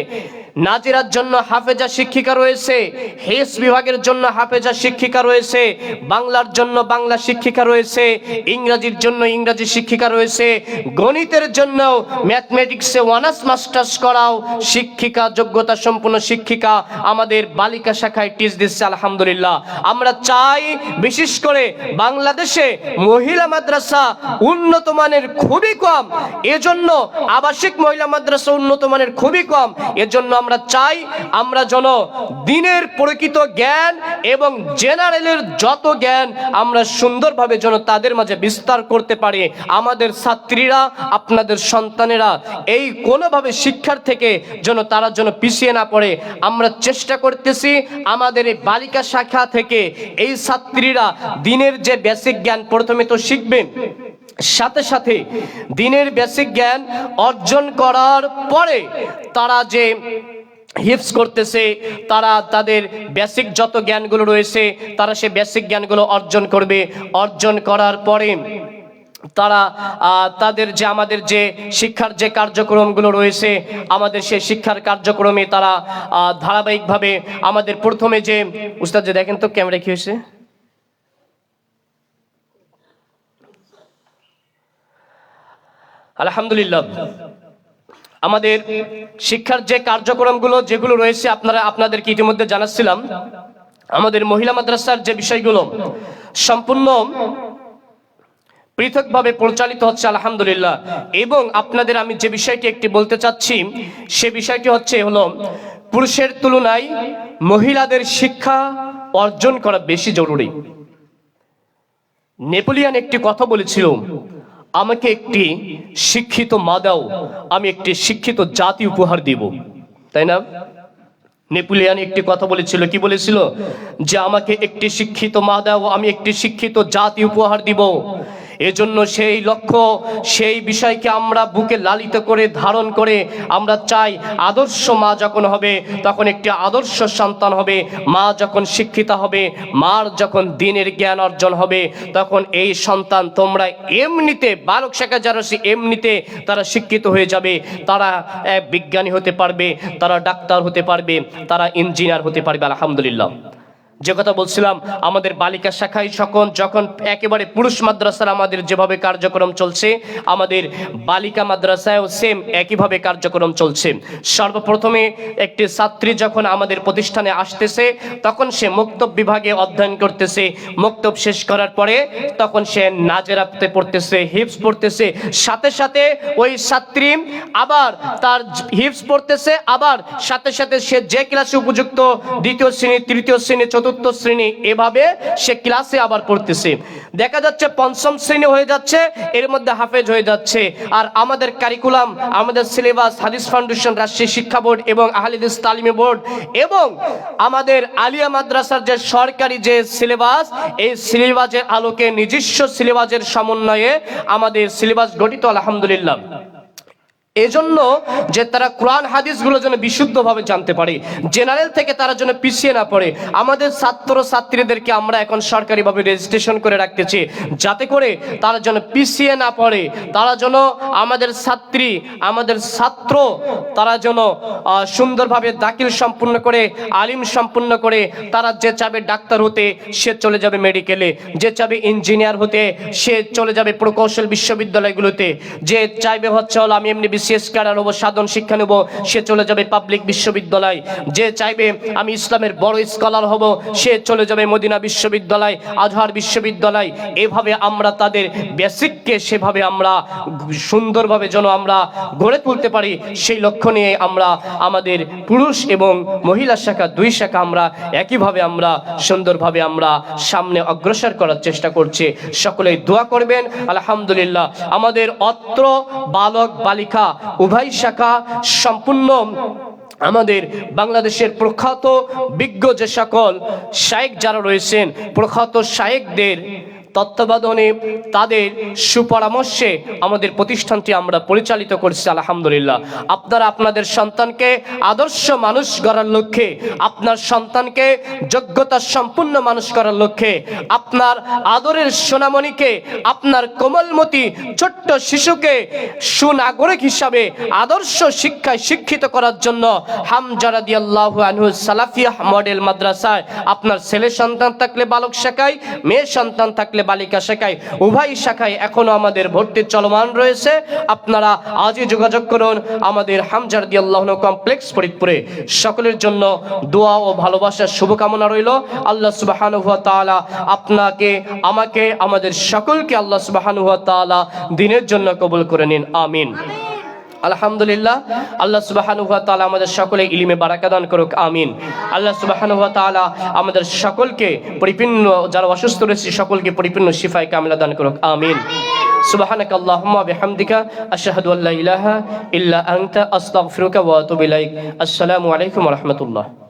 Speaker 1: নাজিরার জন্য হাফেজা শিক্ষিকা রয়েছে, হেস বিভাগের জন্য হাফেজা শিক্ষিকা রয়েছে, বাংলার জন্য বাংলা শিক্ষিকা রয়েছে, ইংরেজির জন্য ইংরেজি শিক্ষিকা রয়েছে, গণিতের জন্য ম্যাথমেটিক্সে অনার্স মাস্টার্স করাও শিক্ষিকা, যোগ্যতা সম্পন্ন শিক্ষিকা আমাদের বালিকা শাখায় টিচ দিচ্ছে আলহামদুলিল্লাহ। আমরা চাই বিশেষ করে বাংলাদেশে মহিলা মাদ্রাসা উন্নত মানের খুবই কম, এজন্য আবাসিক মহিলা মাদ্রাসা উন্নত মানের খুবই কম, এজন্য আমরা চাই আমরা যেন দিনের প্রকৃত জ্ঞান এবং জেনারেলের যত জ্ঞান আমরা সুন্দরভাবে যেন তাদের মাঝে বিস্তার করতে পারি। আমাদের ছাত্রীরা, আপনাদের সন্তানেরা এই কোনোভাবে শিক্ষার থেকে যেন তারা যেন পিছিয়ে না পড়ে। আমরা চেষ্টা করতেছি আমাদের এই বালিকা শাখা থেকে এই ছাত্রীরা দিনের যে বেসিক জ্ঞান প্রথমে তো শিখবেন, সাথে সাথে দিনের বেসিক জ্ঞান অর্জন করার পরে তারা যে হিফজ করতেছে, তারা তাদের বেসিক যত জ্ঞানগুলো রয়েছে তারা সে বেসিক জ্ঞানগুলো অর্জন করবে। অর্জন করার পরে তারা তাদের যে আমাদের যে শিক্ষার যে কার্যক্রমগুলো রয়েছে, আমাদের সেই শিক্ষার কার্যক্রমে তারা ধারাবাহিকভাবে আমাদের প্রথমে যে উস্তাদ যে দেখেন তো ক্যামেরা কি হয়েছে, আলহামদুলিল্লাহ আমাদের শিক্ষার যে কার্যক্রমগুলো যেগুলো রয়েছে আপনাদেরকে ইতিমধ্যে জানাচ্ছিলাম। আমাদের মহিলা মাদ্রাসার যে বিষয়গুলো সম্পূর্ণ পৃথকভাবে পরিচালিত হচ্ছে আলহামদুলিল্লাহ। এবং আপনাদের আমি যে বিষয়টি একটি বলতে চাচ্ছি সে বিষয়টি হলো পুরুষের তুলনায় মহিলাদের শিক্ষা অর্জন করা বেশি জরুরি। নেপোলিয়ান একটি কথা বলেছিল, আমাকে একটি শিক্ষিত মা দাও, আমি একটি শিক্ষিত জাতি উপহার দিব, তাই না? নেপোলিয়ান একটি কথা বলেছিল, কি বলেছিল? যে আমাকে একটি শিক্ষিত মা দাও, আমি একটি শিক্ষিত জাতি উপহার দিব। এজন্য সেই লক্ষ্য, সেই বিষয়কে আমরা বুকে লালিত করে ধারণ করে আমরা চাই আদর্শ মা যখন হবে তখন একটি আদর্শ সন্তান হবে। মা যখন শিক্ষিতা হবে, মার যখন দিনের জ্ঞান অর্জন হবে, তখন এই সন্তান তোমরা এমনিতে বালক শাখা যারা এমনিতে তারা শিক্ষিত হয়ে যাবে, তারা বিজ্ঞানী হতে পারবে, তারা ডাক্তার হতে পারবে, তারা ইঞ্জিনিয়ার হতে পারবে আলহামদুলিল্লাহ। যে কথা বলছিলাম, আমাদের বালিকা শাখায় যখন একেবারে পুরুষ মাদ্রাসার আমাদের যেভাবে কার্যক্রম চলছে, আমাদের বালিকা মাদ্রাসায়ও সেম একইভাবে কার্যক্রম চলছে। সর্বপ্রথমে একটি ছাত্রী যখন আমাদের প্রতিষ্ঠানে আসতেছে তখন সে মক্তব বিভাগে অধ্যয়ন করতেছে, মক্তব শেষ করার পরে তখন সে নাজেরাতে পড়তেছে, হিফজ পড়তেছে, সাথে সাথে ওই ছাত্রী আবার তার হিফজ পড়তেছে, আবার সাথে সাথে সে যে ক্লাসে উপযুক্ত দ্বিতীয় শ্রেণী, তৃতীয় শ্রেণী, চতুর্থ শ্রেণী এভাবে সে ক্লাসে আবার পড়তেছে। দেখা যাচ্ছে পঞ্চম শ্রেণী হয়ে যাচ্ছে, এর মধ্যে হাফেজ হয়ে যাচ্ছে। আর আমাদের কারিকুলাম, আমাদের সিলেবাস হাদিস ফাউন্ডেশন, রাজশাহী শিক্ষা বোর্ড এবং আহলে হাদিস তালিমি বোর্ড এবং আমাদের আলিয়া মাদ্রাসার যে সরকারি যে সিলেবাস, এই সিলেবাসের আলোকে নিজস্ব সিলেবাসের সমন্বয়ে আমাদের সিলেবাস গঠিত আলহামদুলিল্লাহ। এজন্য যে তারা কোরআন হাদিসগুলো যেন বিশুদ্ধভাবে জানতে পারে, জেনারেল থেকে তারা যেন পিছিয়ে না পড়ে। আমাদের ছাত্র ছাত্রীদেরকে আমরা এখন সরকারিভাবে রেজিস্ট্রেশন করে রাখতেছি যাতে করে তারা যেন পিছিয়ে না পড়ে, তারা যেন আমাদের ছাত্রী, আমাদের ছাত্র তারা যেন সুন্দরভাবে দাখিল সম্পূর্ণ করে, আলিম সম্পূর্ণ করে, তারা যে চাবে ডাক্তার হতে সে চলে যাবে মেডিকেলে, যে চাবে ইঞ্জিনিয়ার হতে সে চলে যাবে প্রকৌশল বিশ্ববিদ্যালয়গুলোতে, যে চাইবে হলো আমি এমনি বিসিএস ক্যাডার হবো, সাধারণ শিক্ষা নেব, সে চলে যাবে পাবলিক বিশ্ববিদ্যালয়, যে চাইবে আমি ইসলামের বড় স্কলার হব সে চলে যাবে মদিনা বিশ্ববিদ্যালয়, আজহার বিশ্ববিদ্যালয়। এভাবে আমরা তাদের বেসিককে সেভাবে আমরা সুন্দরভাবে যেন আমরা গড়ে তুলতে পারি, সেই লক্ষ্য নিয়ে আমরা আমাদের পুরুষ এবং মহিলা শাখা দুই শাখা আমরা একইভাবে আমরা সুন্দরভাবে আমরা সামনে অগ্রসর করার চেষ্টা করছি। সকলেই দোয়া করবেন আলহামদুলিল্লাহ। আমাদের অত্র বালক বালিকা উভয় শাখা সম্পূর্ণ আমাদের বাংলাদেশের প্রখ্যাত বিজ্ঞ যে সকল শায়েখ যারা রয়েছেন, প্রখ্যাত শায়েখদের তত্ত্বাবধানে তাদের সুপরামর্শে আমাদের প্রতিষ্ঠানটি আমরা পরিচালিত করছি আলহামদুলিল্লাহ। আপনারা আপনাদের সন্তানকে আদর্শ মানুষ গড়ার লক্ষ্যে, আপনার সন্তানকে যোগ্যতা সম্পূর্ণ মানুষ করার লক্ষ্যে, আপনার আদরের সোনামণিকে, আপনার কোমলমতি ছোট্ট শিশুকে সুনাগরিক হিসাবে আদর্শ শিক্ষায় শিক্ষিত করার জন্য হামজা রাদিয়াল্লাহু আনহু সালাফিয়া মডেল মাদ্রাসায় আপনার ছেলে সন্তান থাকলে বালক শাখায়, মেয়ে সন্তান থাকলে বালিকা শাখায়, উভয় শাখায় এখনো আমাদের ভর্তি চলমান রয়েছে। আপনারা আজই যোগাযোগ করুন আমাদের হামজা রাদিয়াল্লাহু আনহু কমপ্লেক্স ফরিদপুরে। সকলের জন্য দোয়া ও ভালোবাসার শুভকামনা রইল। আল্লাহ সুবহানাহু ওয়া তাআলা আপনাকে, আমাকে, আমাদের সকলকে আল্লাহ সুবহানাহু ওয়া তাআলা দ্বীনের জন্য কবুল করে নিন, আমিন। আলহামদুলিল্লাহ। আল্লাহ সুবহানাহু ওয়া তাআলা আমাদের সকলে ইলমে বারাকা দান করুক, আমিন। আল্লাহ সুবহানাহু ওয়া তাআলা আমাদের সকলকে পরিপূর্ণ, যারা অসুস্থ রয়েছে সকলকে পরিপূর্ণ শিফায়ে কামিলা দান করুক, আমিন। সুবহানাকা আল্লাহুম্মা বিহামদিকা আশহাদু আল্লা ইলাহা ইল্লা আনতা আস্তাগফিরুকা ওয়া আতুবু ইলাইক। আসসালামু আলাইকুম ওয়া রাহমাতুল্লাহ।